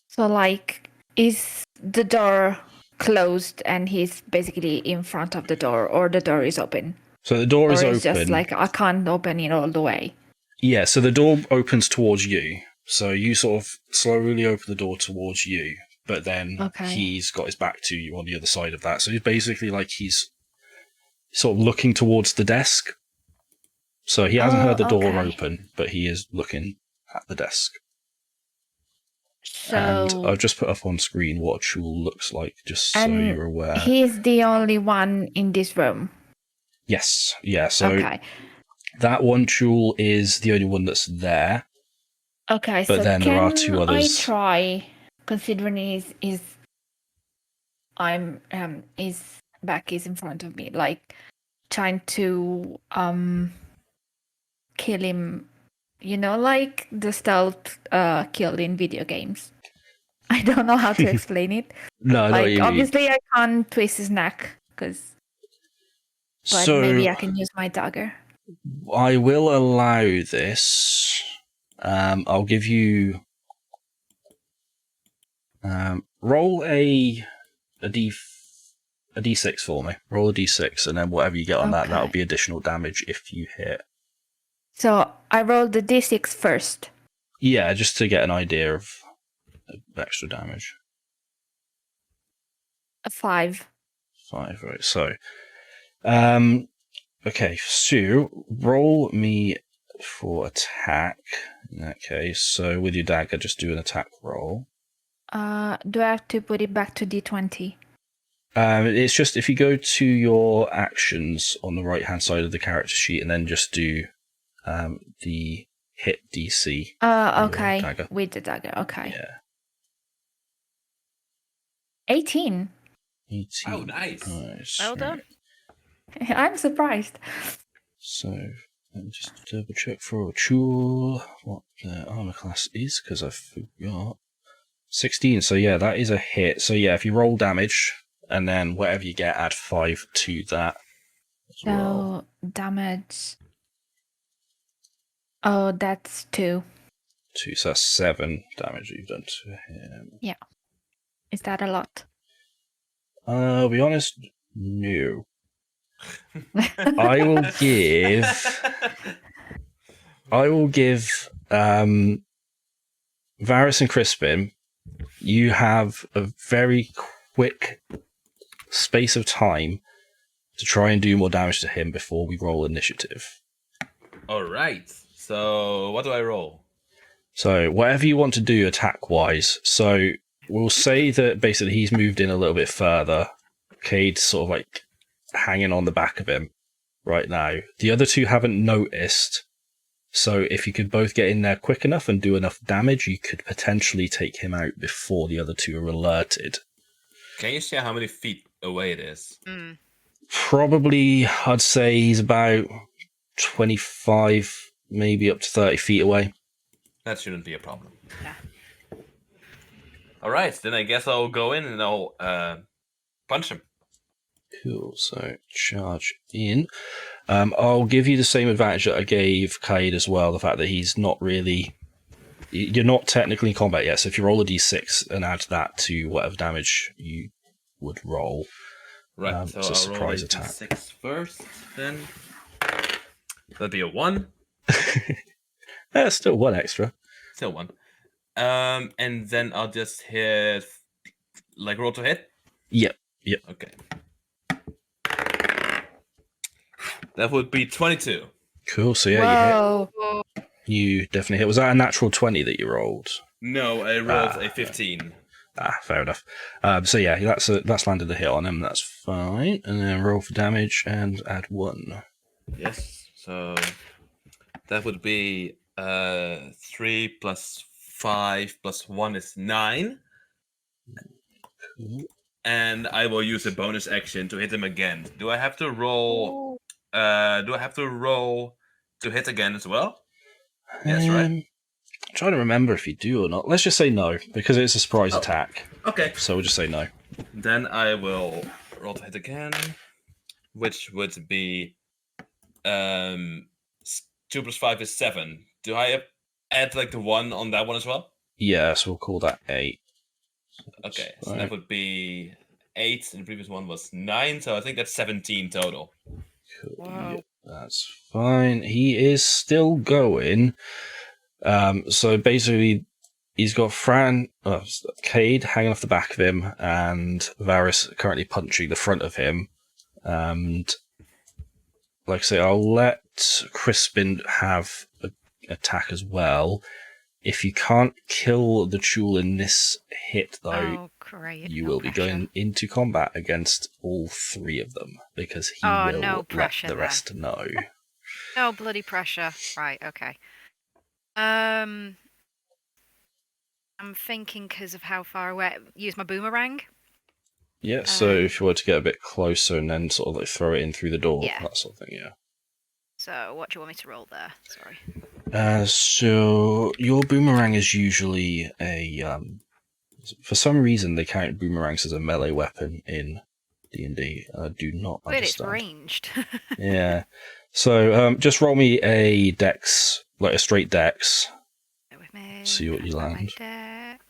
So, like, is the door closed and he's basically in front of the door, or the door is open? So the door is or open. it's just like I can't open it all the way. Yeah, so the door opens towards you. So you sort of slowly open the door towards you, but then he's got his back to you on the other side of that. So he's basically like he's sort of looking towards the desk. So he hasn't heard the door open, but he is looking at the desk. So, and I've just put up on screen what a chul looks like, just so you're aware. He's the only one in this room. Yes, yeah. So that one chul is the only one that's there. Okay, but so then there are two others. I try, considering his back is in front of me, like trying to kill him, like the stealth kill in video games. I don't know how to explain it. No, like obviously I can't twist his neck but maybe I can use my dagger. I will allow this. I'll give you roll a d6 for me. Roll a d6, and then whatever you get on that'll be additional damage if you hit. So I rolled the d6 first. Yeah, just to get an idea of extra damage. A 5. 5, right? So, okay. So roll me for attack In that case, so with your dagger, just do an attack roll. Do I have to put it back to D20? It's just if you go to your actions on the right-hand side of the character sheet and then just do the hit DC. Okay. Dagger. With the dagger, okay. Yeah. 18. 18. Oh, nice. Well done. I'm surprised. So, let me just double check for Chul what the armor class is, because I forgot. 16, so yeah, that is a hit. So yeah, if you roll damage, and then whatever you get, add 5 to that as well. So, damage. Oh, that's 2. 2, so that's 7 damage you've done to him. Yeah. Is that a lot? I'll be honest, no. I will give Varis and Crispen, you have a very quick space of time to try and do more damage to him before we roll initiative. All right. So what do I roll? So whatever you want to do attack-wise. So we'll say that basically he's moved in a little bit further. Kaede's sort of like hanging on the back of him right now. The other two haven't noticed. So if you could both get in there quick enough and do enough damage, you could potentially take him out before the other two are alerted. Can you share how many feet away it is? Mm. Probably, I'd say he's about 25, maybe up to 30 feet away. That shouldn't be a problem. Yeah. All right, then I guess I'll go in and I'll punch him. Cool, so charge in. I'll give you the same advantage that I gave Kaede as well, the fact that he's not really... You're not technically in combat yet, so if you roll a d6 and add that to whatever damage you would roll, Right, so it's a I'll surprise roll a attack. d6 first, then. That'd be a 1. That's still 1 extra. Still 1. And then I'll just hit... Like, roll to hit? Yep. Okay. That would be 22. Cool, so yeah, Whoa. Whoa. you definitely hit. Was that a natural 20 that you rolled? No, I rolled a 15. Fair enough. So yeah, that's landed the hit on him. That's fine. And then roll for damage and add 1. Yes, so that would be 3 plus 5 plus 1 is 9. Cool. And I will use a bonus action to hit him again. Do I have to roll? Do I have to roll to hit again as well? Yes, right. I'm trying to remember if you do or not. Let's just say no, because it's a surprise attack. Okay. So we'll just say no. Then I will roll to hit again, which would be 2 plus 5 is 7. Do I add like the 1 on that one as well? Yeah, so we'll call that 8. Okay, so Fine. that would be 8, and the previous one was 9, so I think that's 17 total. Cool. Wow. Yeah, that's fine. He is still going. So basically, he's got Kaede hanging off the back of him, and Varis currently punching the front of him. And like I say, I'll let Crispen have an attack as well. If you can't kill the Chul in this hit, though, Oh, great. you No will be pressure. going into combat against all 3 of them, because he Oh, will no let pressure the then. rest know. No bloody pressure. Right, okay. I'm thinking because of how far away. Use my boomerang. Yeah, so if you were to get a bit closer and then sort of like throw it in through the door, Yeah. that sort of thing, yeah. So, what do you want me to roll there? Sorry. So your boomerang is usually a for some reason they count boomerangs as a melee weapon in D&D. I do not But it's understand. ranged. Yeah. So just roll me a dex, like a straight dex. Bear with me. See what you I've got my land. deck.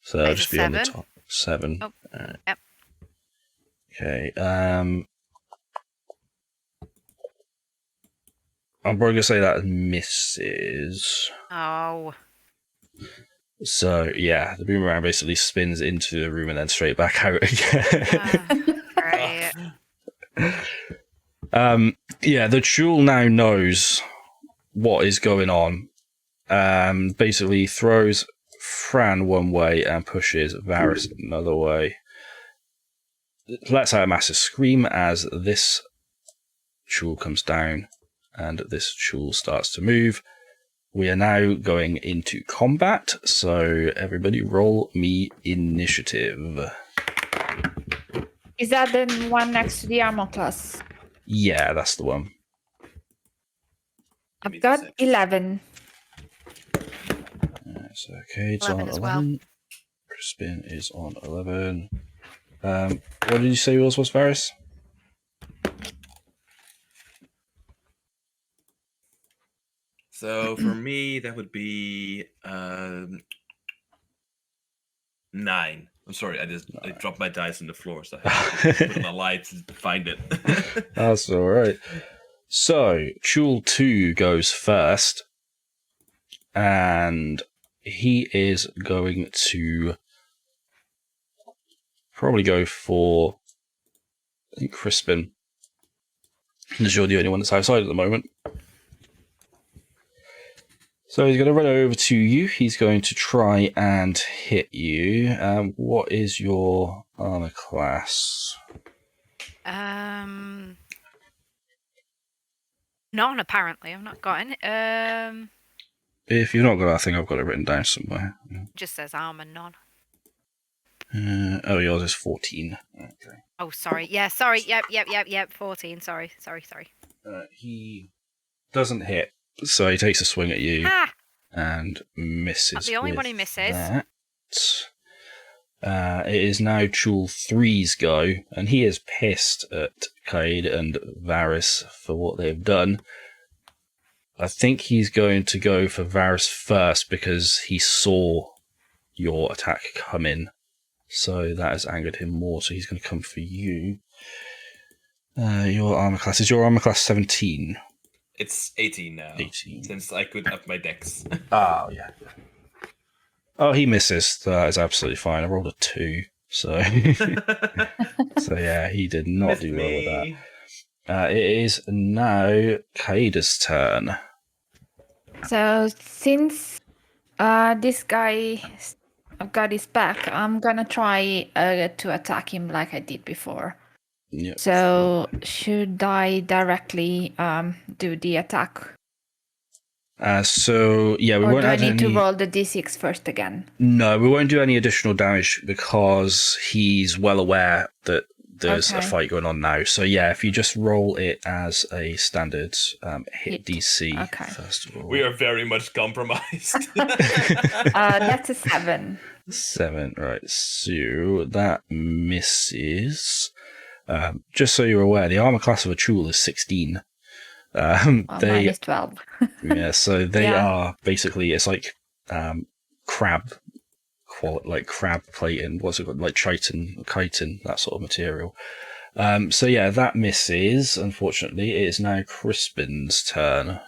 So That that'll is a just be on the 7. top. 7. Oh, Alright. yep. Okay. I'm probably gonna say that misses. Oh. So yeah, the boomerang basically spins into the room and then straight back out again. Great. Yeah, the Chul now knows what is going on. Basically throws Fran one way and pushes Varis another way. Lets out a massive scream as this tool comes down and this tool starts to move. We are now going into combat, so everybody roll me initiative. Is that the one next to the armor class? Yeah, that's the one. Give me I've got 6. 11. So Kaede's 11 on as well. 11. Crispen is on 11. What did you say yours was, Varis? So for me, that would be 9. I'm sorry, I dropped my dice on the floor, so I have to put on a light to find it. That's all right. So Chul 2 goes first, and he is going to probably go for, I think, Crispen. As you're the only one that's outside at the moment. So he's going to run over to you. He's going to try and hit you. What is your armor class? None, apparently. I've not got any. If you've not got that thing, I've got it written down somewhere. Just says armor, none. Yours is 14. Okay. Oh, sorry. Yeah, sorry. Yep. 14. Sorry. He doesn't hit, so he takes a swing at you Ha! and misses. That's the only one with who misses. That. It is now Chul 3's go, and he is pissed at Kaede and Varis for what they've done. I think he's going to go for Varis first because he saw your attack come in. So that has angered him more, so he's going to come for you. Your armor class. Is your armor class 17? It's 18 now. 18. Since I could up my dex. Oh, yeah. Oh, he misses. That is absolutely fine. I rolled a 2, so... so yeah, he did not Miss do well with that. me. It is now Kaede's turn. So since this guy got his back, I'm gonna try to attack him like I did before. Yep. So should I directly do the attack? So yeah, we Or won't do I add need any... to roll the d6 first again? No, we won't do any additional damage because he's well aware that there's a Okay. fight going on now. So yeah, if you just roll it as a standard hit DC Okay. first of all. We are very much compromised. That's a 7. 7, right. So that misses. Just so you're aware, the armor class of a Chul is 16. Well, They mine is 12. yeah, so they Yeah. are basically, it's like crab like crab plating, what's it called, like chitin, that sort of material. So yeah, that misses. Unfortunately, it is now Crispen's turn.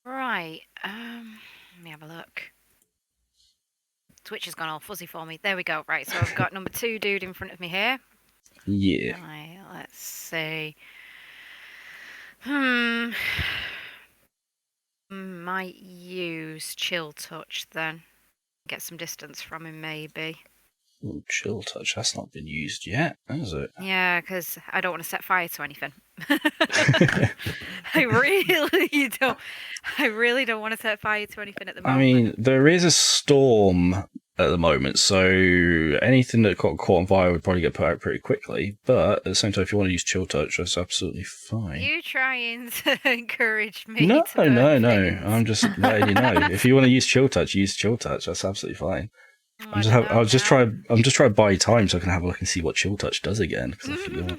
Right. Let me have a look. Twitch has gone all fuzzy for me. There we go. Right, so I've got number 2 dude in front of me here. Yeah. Right, let's see. Might use chill touch then. Get some distance from him, maybe. Ooh, chill touch. That's not been used yet, has it? Yeah, because I don't want to set fire to anything. I really don't want to set fire to anything at the moment. I mean, there is a storm at the moment, so anything that got caught on fire would probably get put out pretty quickly. But at the same time, if you want to use chill touch, that's absolutely fine. You trying to encourage me? No. to burn things? I'm just letting you know. If you want to use chill touch, use chill touch. That's absolutely fine. Oh, I'm I just don't trying to buy time so I can have a look and see what chill touch does again. 'Cause I forgot.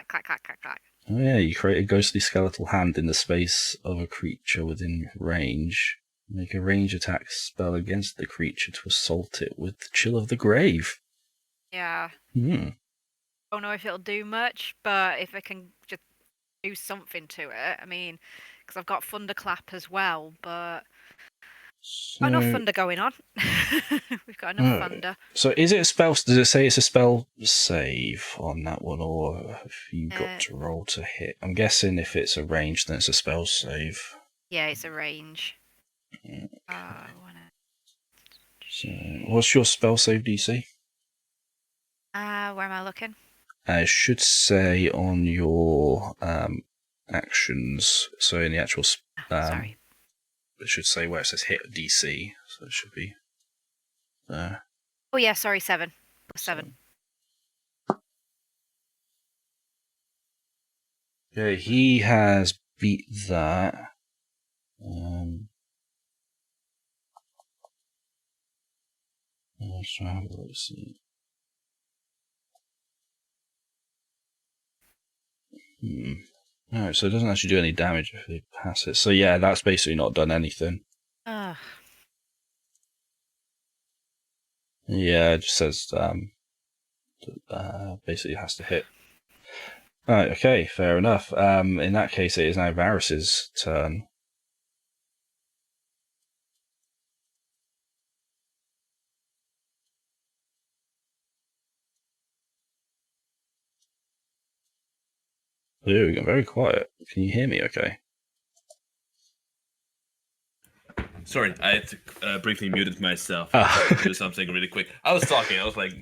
Clack, clack, clack, clack. Oh yeah, you create a ghostly skeletal hand in the space of a creature within range. Make a range attack spell against the creature to assault it with the chill of the grave. Yeah. Hmm. Don't know if it'll do much, but if I can just do something to it, I mean, because I've got thunderclap as well, but Got enough So, thunder going on. We've got enough thunder. so is it a spell? Does it say it's a spell save on that one, or have you got to roll to hit? I'm guessing if it's a range, then it's a spell save. Yeah, it's a range. So, what's your spell save DC? Where am I looking? It should say on your actions. So in the actual, Sorry. it should say where it says hit DC. So it should be there. Oh yeah, sorry, 7. Plus 7. Okay, he has beat that. Let's try have a look, see. Alright, so it doesn't actually do any damage if they pass it. So yeah, that's basically not done anything. Ugh. Yeah, it just says basically it has to hit. Alright, okay, fair enough. In that case, it is now Varis's turn. Ooh, we got very quiet. Can you hear me okay? Sorry, I had to briefly muted myself. Ah. To do something really quick. I was talking. I was like,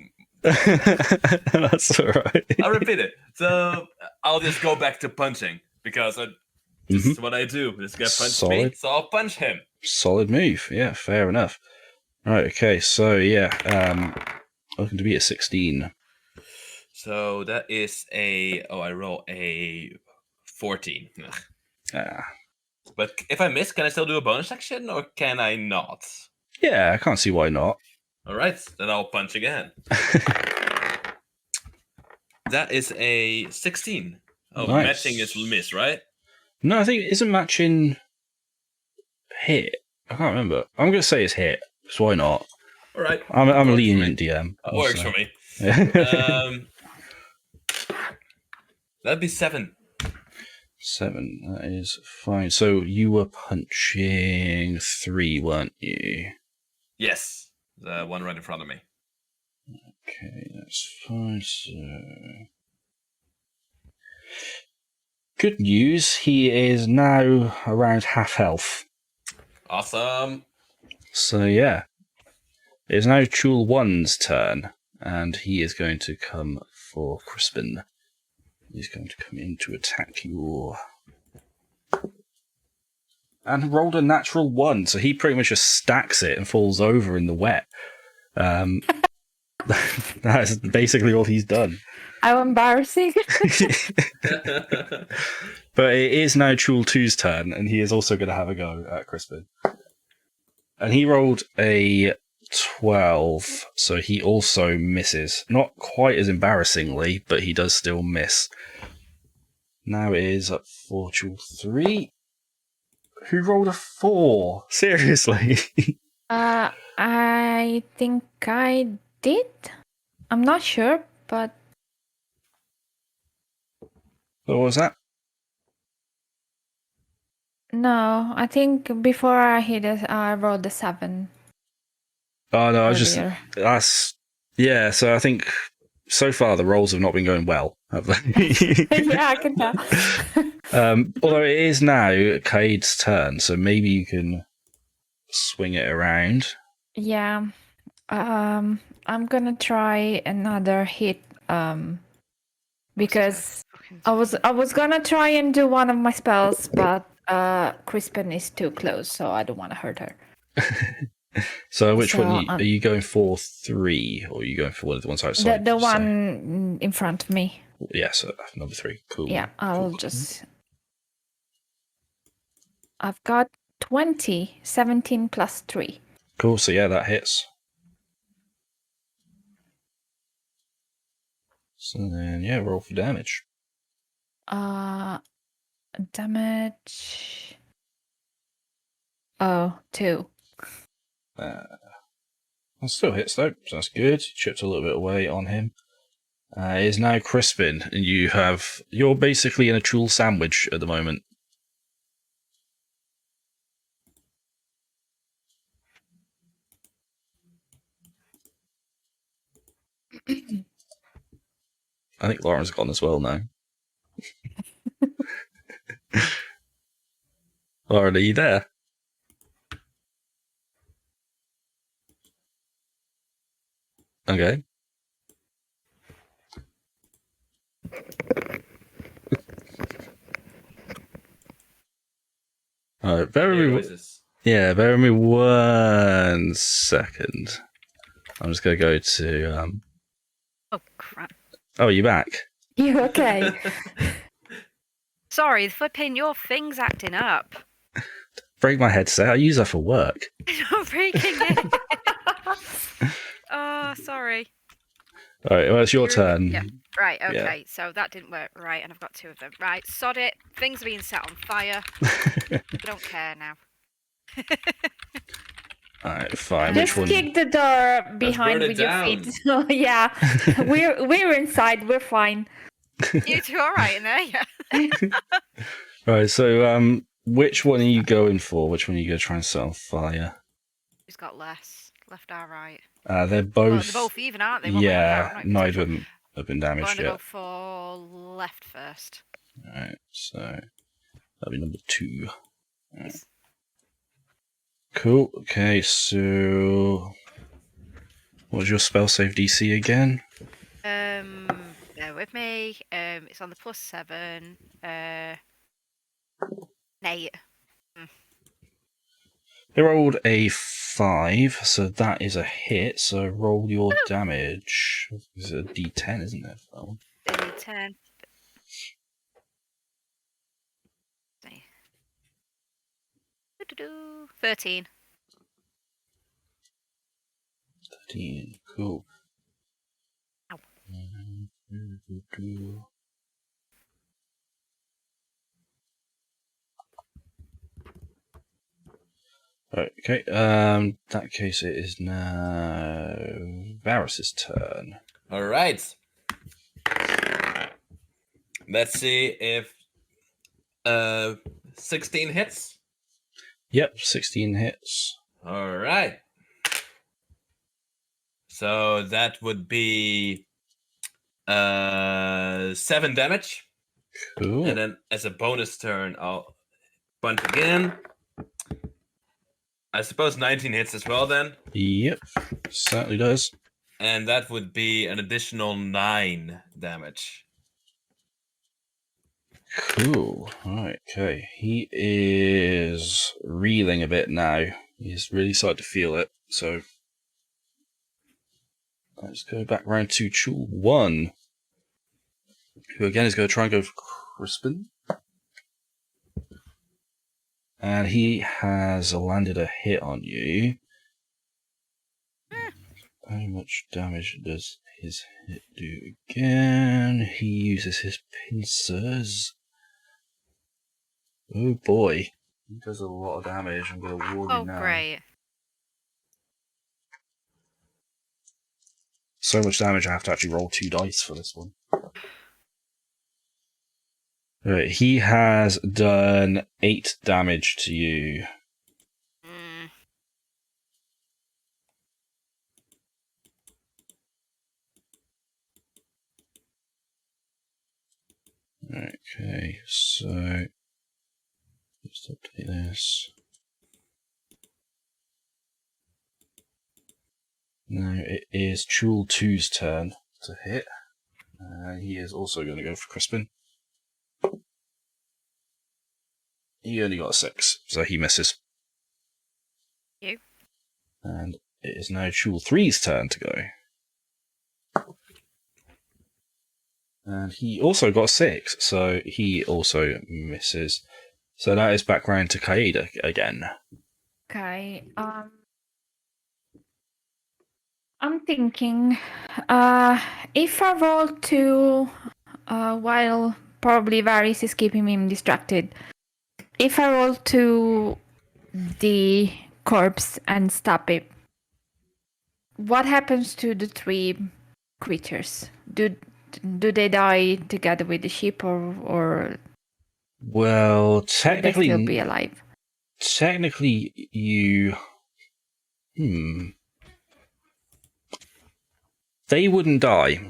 That's alright. I'll repeat it. So I'll just go back to punching because this is what I do. This guy punched me, Solid. so I'll punch him. Solid move. Yeah, fair enough. Right, okay, so yeah, looking to be at 16. So that is I roll a 14. Ugh. Ah. But if I miss, can I still do a bonus action or can I not? Yeah, I can't see why not. All right, then I'll punch again. That is a 16. Oh, Nice. matching is miss, right? No, I think it isn't matching hit. I can't remember. I'm going to say it's hit, so why not? All right. I'm a Works for lenient me. DM. Works also. for me. That'd be 7. 7, that is fine. So you were punching 3, weren't you? Yes, the one right in front of me. Okay, that's fine. So, good news, he is now around half health. Awesome. So yeah, it's now Chul 1's turn, and he is going to come for Crispen. He's going to come in to attack you. And rolled a natural 1, so he pretty much just stacks it and falls over in the wet. That's basically all he's done. How embarrassing. But it is now Chul 2's turn, and he is also going to have a go at Crispen. And he rolled a 12, so he also misses. Not quite as embarrassingly, but he does still miss. Now it is up for Chul 3, who rolled a 4. Seriously. I think I did. I'm not sure, but What was that? no, I think before I hit it, I rolled a 7. Oh no, I was Earlier. just yeah. So I think so far the rolls have not been going well, have they? Yeah, I can tell. Although it is now Kaede's turn, so maybe you can swing it around. Yeah. I'm gonna try another hit. Because I was gonna try and do one of my spells, but Crispen is too close, so I don't want to hurt her. So which So, one are you going for? 3, or are you going for one of the ones The outside? the one in front of me. Yeah, so number 3. Cool. Yeah, I'll Cool. just. I've got 20, 17 plus 3. Cool. So yeah, that hits. So then yeah, roll for damage. Damage. Oh, 2. That still hits though, so that's good. Chipped a little bit away on him. It is now Crispen, and you're basically in a Chul sandwich at the moment. I think Lauren's gone as well now. Lauren, are you there? Okay. Alright, bear Hear with me. noises. Yeah, bear with me 1 second. I'm just gonna go to Oh crap! Oh, you back? You okay? Sorry, flipping your thing's acting up. Break my headset. I use that for work. I'm breaking it. Oh, sorry. Alright, well, it's your turn. Yeah. Right, Yeah. okay. So that didn't work. Right, and I've got 2 of them. Right, sod it. Things are being set on fire. I don't care now. Alright, fine. Just Which one? kick the door behind burn it with your down. feet. So yeah, we're inside. We're fine. You two all right in there? Yeah. Right, so which one are you going for? Which one are you going to try and set on fire? Who's got less? Left or right? They're Well, both. they're both even, aren't they? One way or Yeah, another, neither of them have been I'm damaged going to go yet. for left first. Alright, so that'll be number 2. Alright. Cool. Okay, so what's your spell save DC again? Bear with me. It's on the +7. 8. They rolled a 5, so that is a hit. So roll your damage. It's a D10, isn't it? Oh. 10. 13. 13. Cool. Ow. Right, okay. In that case, it is now Varis's turn. All right. Let's see if 16 hits. Yep, 16 hits. All right. So that would be 7 damage. Cool. And then as a bonus turn, I'll bunch again. I suppose 19 hits as well then. Yep, certainly does. And that would be an additional 9 damage. Cool. Alright, okay. He is reeling a bit now. He's really started to feel it. So let's go back round to Chul 1, who again is going to try and go for Crispen. And he has landed a hit on you. How much damage does his hit do again? He uses his pincers. Oh boy. He does a lot of damage. I'm going to warn you Oh, now. great. So much damage I have to actually roll 2 dice for this one. Right, he has done 8 damage to you. Mm. Okay, so let's update this. Now it is Chul 2's turn to hit. He is also going to go for Crispen. He only got a 6, so he misses. You. And it is now Chul 3's turn to go. And he also got a 6, so he also misses. So that is back round to Kaede again. Okay. I'm thinking, if I roll 2, while probably Varis is keeping him distracted, if I roll to the corpse and stop it, what happens to the 3 creatures? Do they die together with the ship, or Well, will they technically, still be alive? technically, you. They wouldn't die.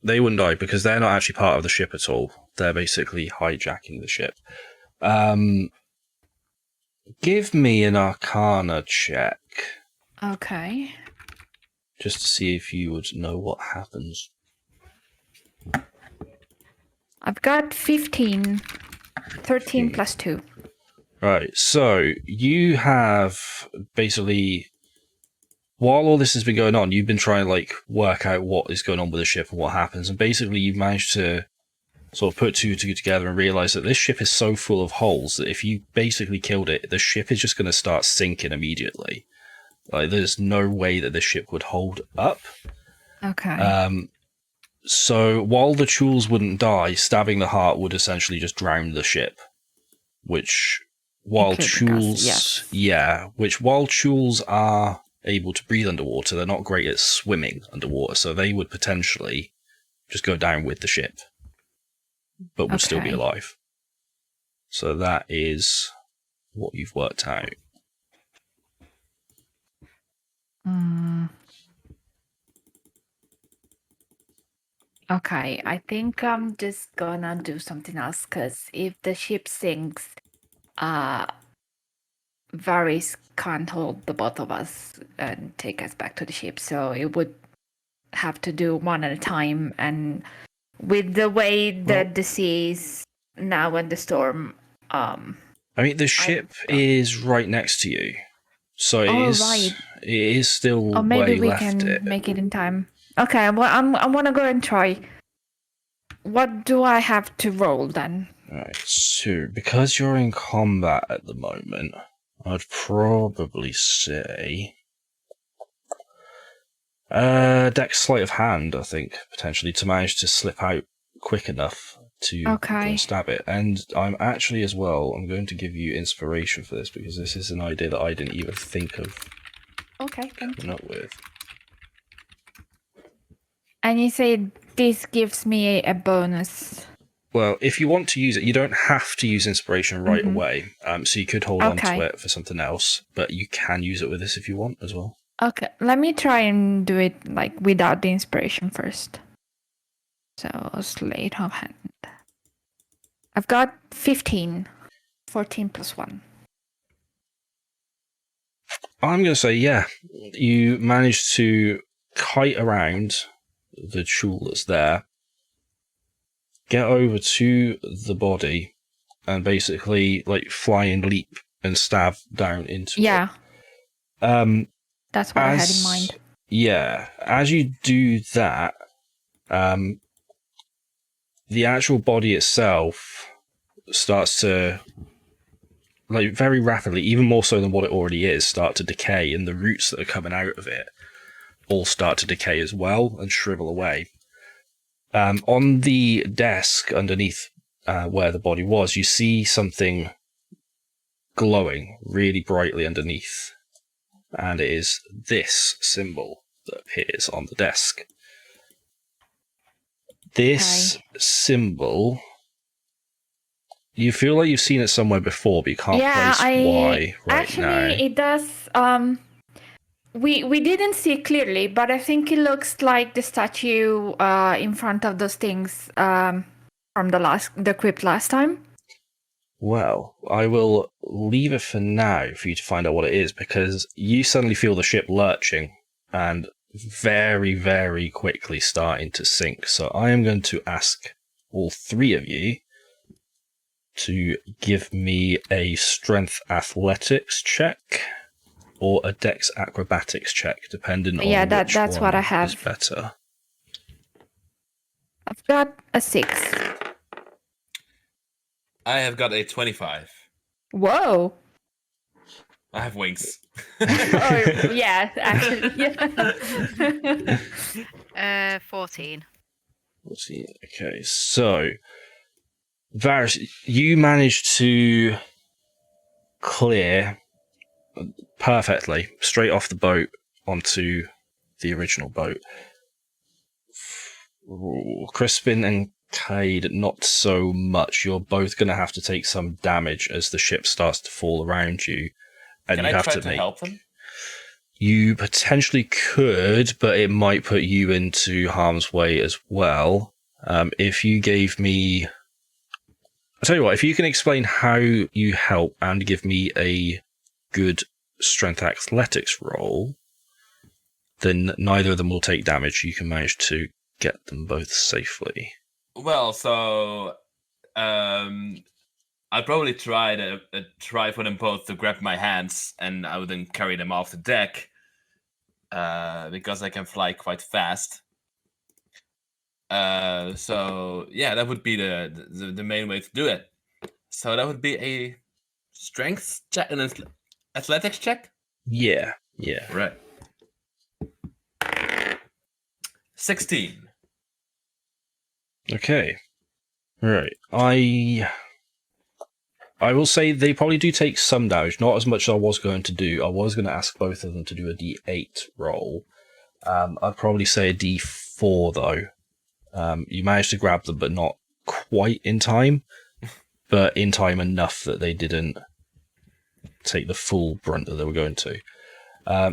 They wouldn't die because they're not actually part of the ship at all. They're basically hijacking the ship. Give me an Arcana check. Okay. Just to see if you would know what happens. I've got 15. 13 plus 2. Right, so you have basically, while all this has been going on, you've been trying to like work out what is going on with the ship and what happens, and basically you've managed to sort of put two together and realize that this ship is so full of holes that if you basically killed it, the ship is just going to start sinking immediately. Like, there's no way that this ship would hold up. Okay. So while the Chules wouldn't die, stabbing the heart would essentially just drown the ship. Which, while Chules, while Chules are able to breathe underwater, they're not great at swimming underwater, so they would potentially just go down with the ship, but would still be alive. So that is what you've worked out. Okay, I think I'm just gonna do something else, because if the ship sinks, Varis can't hold the both of us and take us back to the ship, so it would have to do one at a time, and with the way that the sea is now and the storm, I mean, the ship is right next to you, so it is still or maybe where you we left can it. make it in time. Okay, well, I want to go and try. What do I have to roll then? Right, so because you're in combat at the moment, I'd probably say Dex sleight of hand, I think, potentially, to manage to slip out quick enough to go and stab it. And I'm actually, as well, I'm going to give you inspiration for this, because this is an idea that I didn't even think of coming up with. And you say this gives me a bonus. Well, if you want to use it, you don't have to use inspiration right away. So you could hold on to it for something else, but you can use it with this if you want as well. Okay, let me try and do it like without the inspiration first. So, sleight of hand. I've got 15. 14 plus 1. I'm going to say, yeah, you managed to kite around the Chul that's there, get over to the body, and basically like fly and leap and stab down into it. That's what I had in mind. Yeah, as you do that, the actual body itself starts to, like, very rapidly, even more so than what it already is, start to decay, and the roots that are coming out of it all start to decay as well and shrivel away. On the desk underneath where the body was, you see something glowing really brightly underneath, and it is this symbol that appears on the desk. This symbol, you feel like you've seen it somewhere before, but you can't place why right now. Actually, it does. We didn't see it clearly, but I think it looks like the statue in front of those things from the crypt last time. Well, I will leave it for now for you to find out what it is, because you suddenly feel the ship lurching and very, very quickly starting to sink. So I am going to ask all three of you to give me a strength athletics check or a dex acrobatics check, depending on which that's one what I have. is better. I've got a 6. I have got a 25. Whoa. I have wings. Oh, yeah, actually, yeah. 14. Let's see. Okay, so Varis, you managed to clear perfectly straight off the boat onto the original boat. Crispen and Kaede, not so much. You're both going to have to take some damage as the ship starts to fall around you. And Can you I have try to to make... help them? You potentially could, but it might put you into harm's way as well. If you gave me... I'll tell you what, if you can explain how you help and give me a good strength athletics roll, then neither of them will take damage. You can manage to get them both safely. Well, so I'd probably try for them both to grab my hands, and I would then carry them off the deck because I can fly quite fast. So yeah, that would be the main way to do it. So that would be a strength check and an athletics check. Yeah. Right. 16. Okay. Right. I will say they probably do take some damage, not as much as I was going to do. I was going to ask both of them to do a D8 roll. I'd probably say a D4 though. You managed to grab them, but not quite in time. But in time enough that they didn't take the full brunt that they were going to.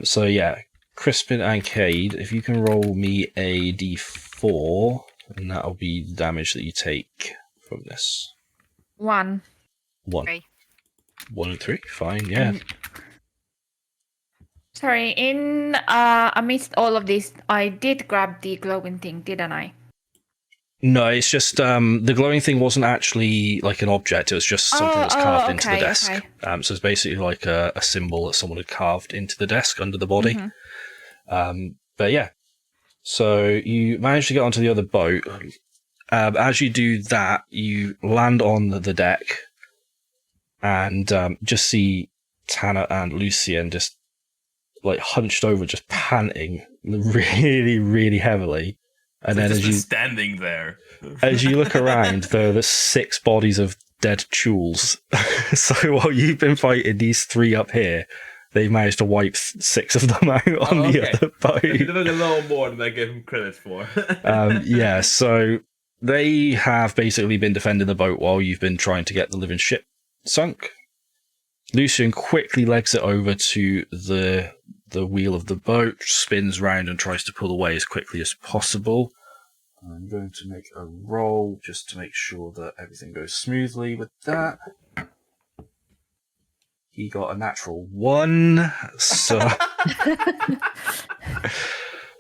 So yeah, Crispen and Kaede, if you can roll me a D4, and that'll be the damage that you take from this. 1. 1. 3. 1 and 3, fine, yeah. Sorry, in amidst all of this, I did grab the glowing thing, didn't I? No, it's just the glowing thing wasn't actually like an object. It was just something that's carved into the desk. Okay. So it's basically like a symbol that someone had carved into the desk under the body. Mm-hmm. But yeah, so you manage to get onto the other boat. As you do that, you land on the deck and just see Tanner and Lucien just like hunched over, just panting really, really heavily. And then as you standing there, as you look around, there are the 6 bodies of dead chules. So while you've been fighting these 3 up here, they've managed to wipe 6 of them out on the other boat. You're doing a little more than I gave him credit for. Yeah, so they have basically been defending the boat while you've been trying to get the living ship sunk. Lucien quickly legs it over to the wheel of the boat, spins round and tries to pull away as quickly as possible. I'm going to make a roll just to make sure that everything goes smoothly with that. He got a natural 1, so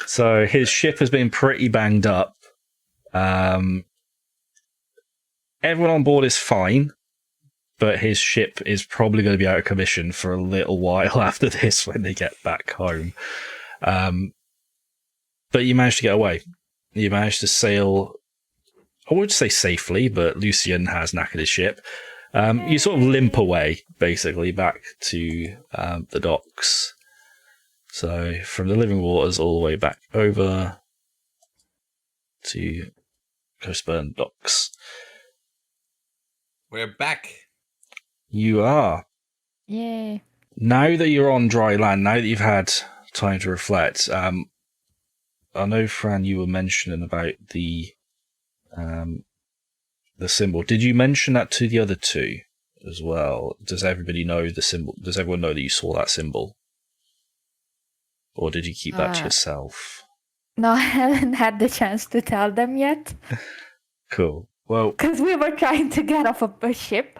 so his ship has been pretty banged up. Everyone on board is fine, but his ship is probably going to be out of commission for a little while after this when they get back home. But you managed to get away. You managed to sail, I would say safely, but Lucien has knackered his ship. You sort of limp away, basically, back to the docks. So from the living waters all the way back over to Coastburn docks. We're back. You are. Yay. Now that you're on dry land, now that you've had time to reflect, I know, Fran, you were mentioning about the symbol. Did you mention that to the other 2 as well? Does everybody know the symbol? Does everyone know that you saw that symbol? Or did you keep that to yourself? No, I haven't had the chance to tell them yet. Cool. Well, because we were trying to get off a ship.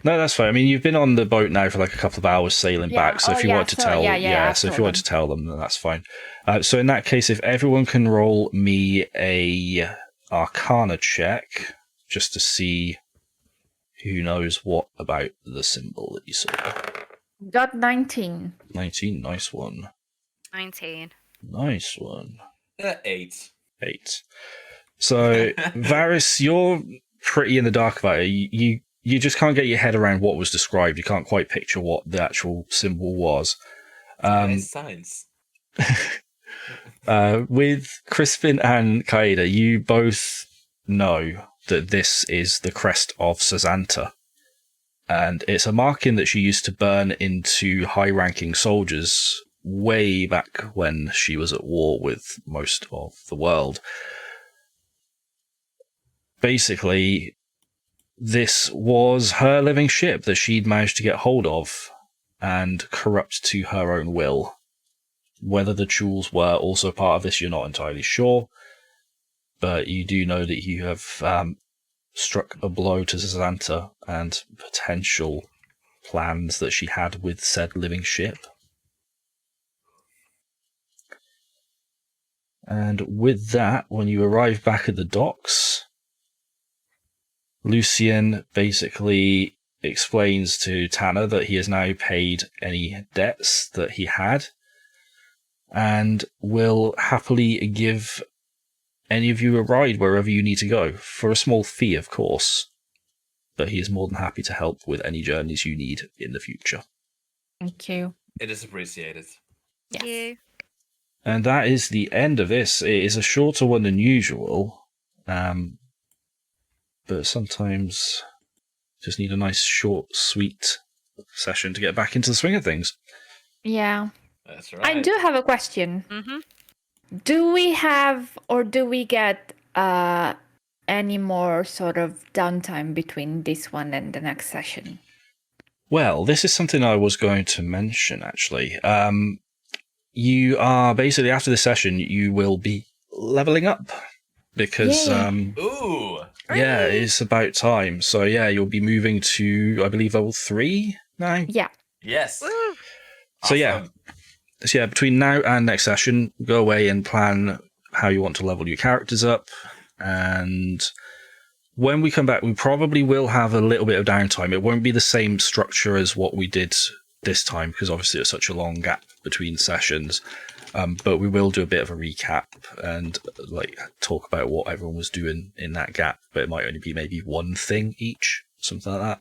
No, that's fine. I mean, you've been on the boat now for like a couple of hours sailing back. So if you want to tell, so if you want to tell them, then that's fine. So in that case, if everyone can roll me a Arcana check, just to see who knows what about the symbol that you saw. Got 19. 19, nice one. 19. Nice one. 8. 8. So, Varis, you're pretty in the dark about it. You just can't get your head around what was described. You can't quite picture what the actual symbol was. Science. With Crispen and Kaede, you both know that this is the crest of Sazanta. And it's a marking that she used to burn into high-ranking soldiers way back when she was at war with most of the world. Basically, this was her living ship that she'd managed to get hold of and corrupt to her own will. Whether the tools were also part of this, you're not entirely sure. But you do know that you have struck a blow to Zanta and potential plans that she had with said living ship. And with that, when you arrive back at the docks, Lucien basically explains to Tanner that he has now paid any debts that he had and will happily give any of you a ride wherever you need to go, for a small fee, of course. But he is more than happy to help with any journeys you need in the future. Thank you. It is appreciated. Yes. You. And that is the end of this. It is a shorter one than usual, but sometimes just need a nice, short, sweet session to get back into the swing of things. Yeah. That's right. I do have a question. Mm-hmm. Do we have or do we get any more sort of downtime between this one and the next session? Well, this is something I was going to mention, actually. You are basically, after this session, you will be leveling up. Because, Yay. Ooh! yeah, it's about time. So, yeah, you'll be moving to, I believe, level 3 now. Yeah. Yes! Woo. So, yeah. So, yeah, between now and next session, go away and plan how you want to level your characters up. And when we come back, we probably will have a little bit of downtime. It won't be the same structure as what we did this time, because obviously there's such a long gap between sessions. But we will do a bit of a recap and like talk about what everyone was doing in that gap. But it might only be maybe one thing each, something like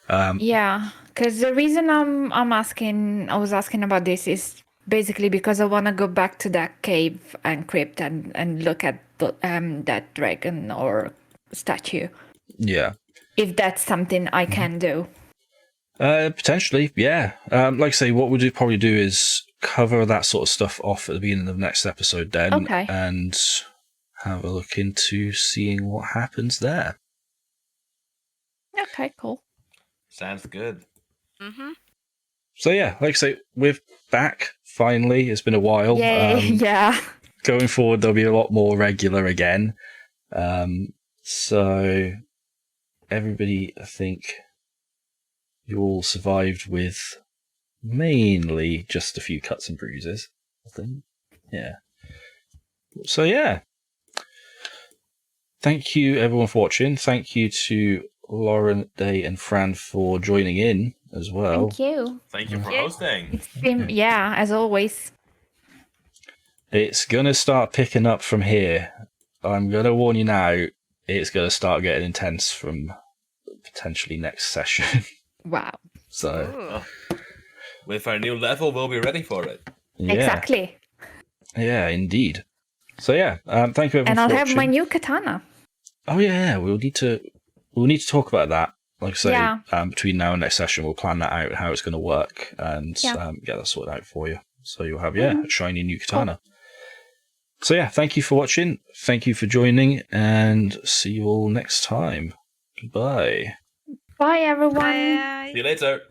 that. Yeah, because the reason I was asking about this is basically because I want to go back to that cave and crypt and look at the, that dragon or statue, Yeah. if that's something I can do. Potentially, yeah. Like I say, what we'll probably do is cover that sort of stuff off at the beginning of the next episode then, Okay. and have a look into seeing what happens there. Okay, cool. Sounds good. Mm-hmm. So yeah, like I say, we're back finally. It's been a while. Yay, yeah. Going forward, there'll be a lot more regular again. So everybody, I think, you all survived with mainly just a few cuts and bruises, I think. Yeah. So yeah. Thank you everyone for watching. Thank you to Lauren, Day and Fran for joining in as well. Thank you. Thank you for Yeah. hosting. It's been, yeah, as always. It's gonna start picking up from here. I'm gonna warn you now, it's gonna start getting intense from potentially next session. Wow. So With our new level, we'll be ready for it. yeah. Exactly. Yeah, indeed. So yeah, thank you everyone And for I'll watching. have my new katana. Oh yeah, we'll need to talk about that. Like I say, Yeah. Between now and next session, we'll plan that out, how it's going to work, and Yeah. get that sorted out for you. So you'll have a shiny new katana. So yeah, thank you for watching. Thank you for joining, and see you all next time. Goodbye. Bye, everyone. Bye. See you later.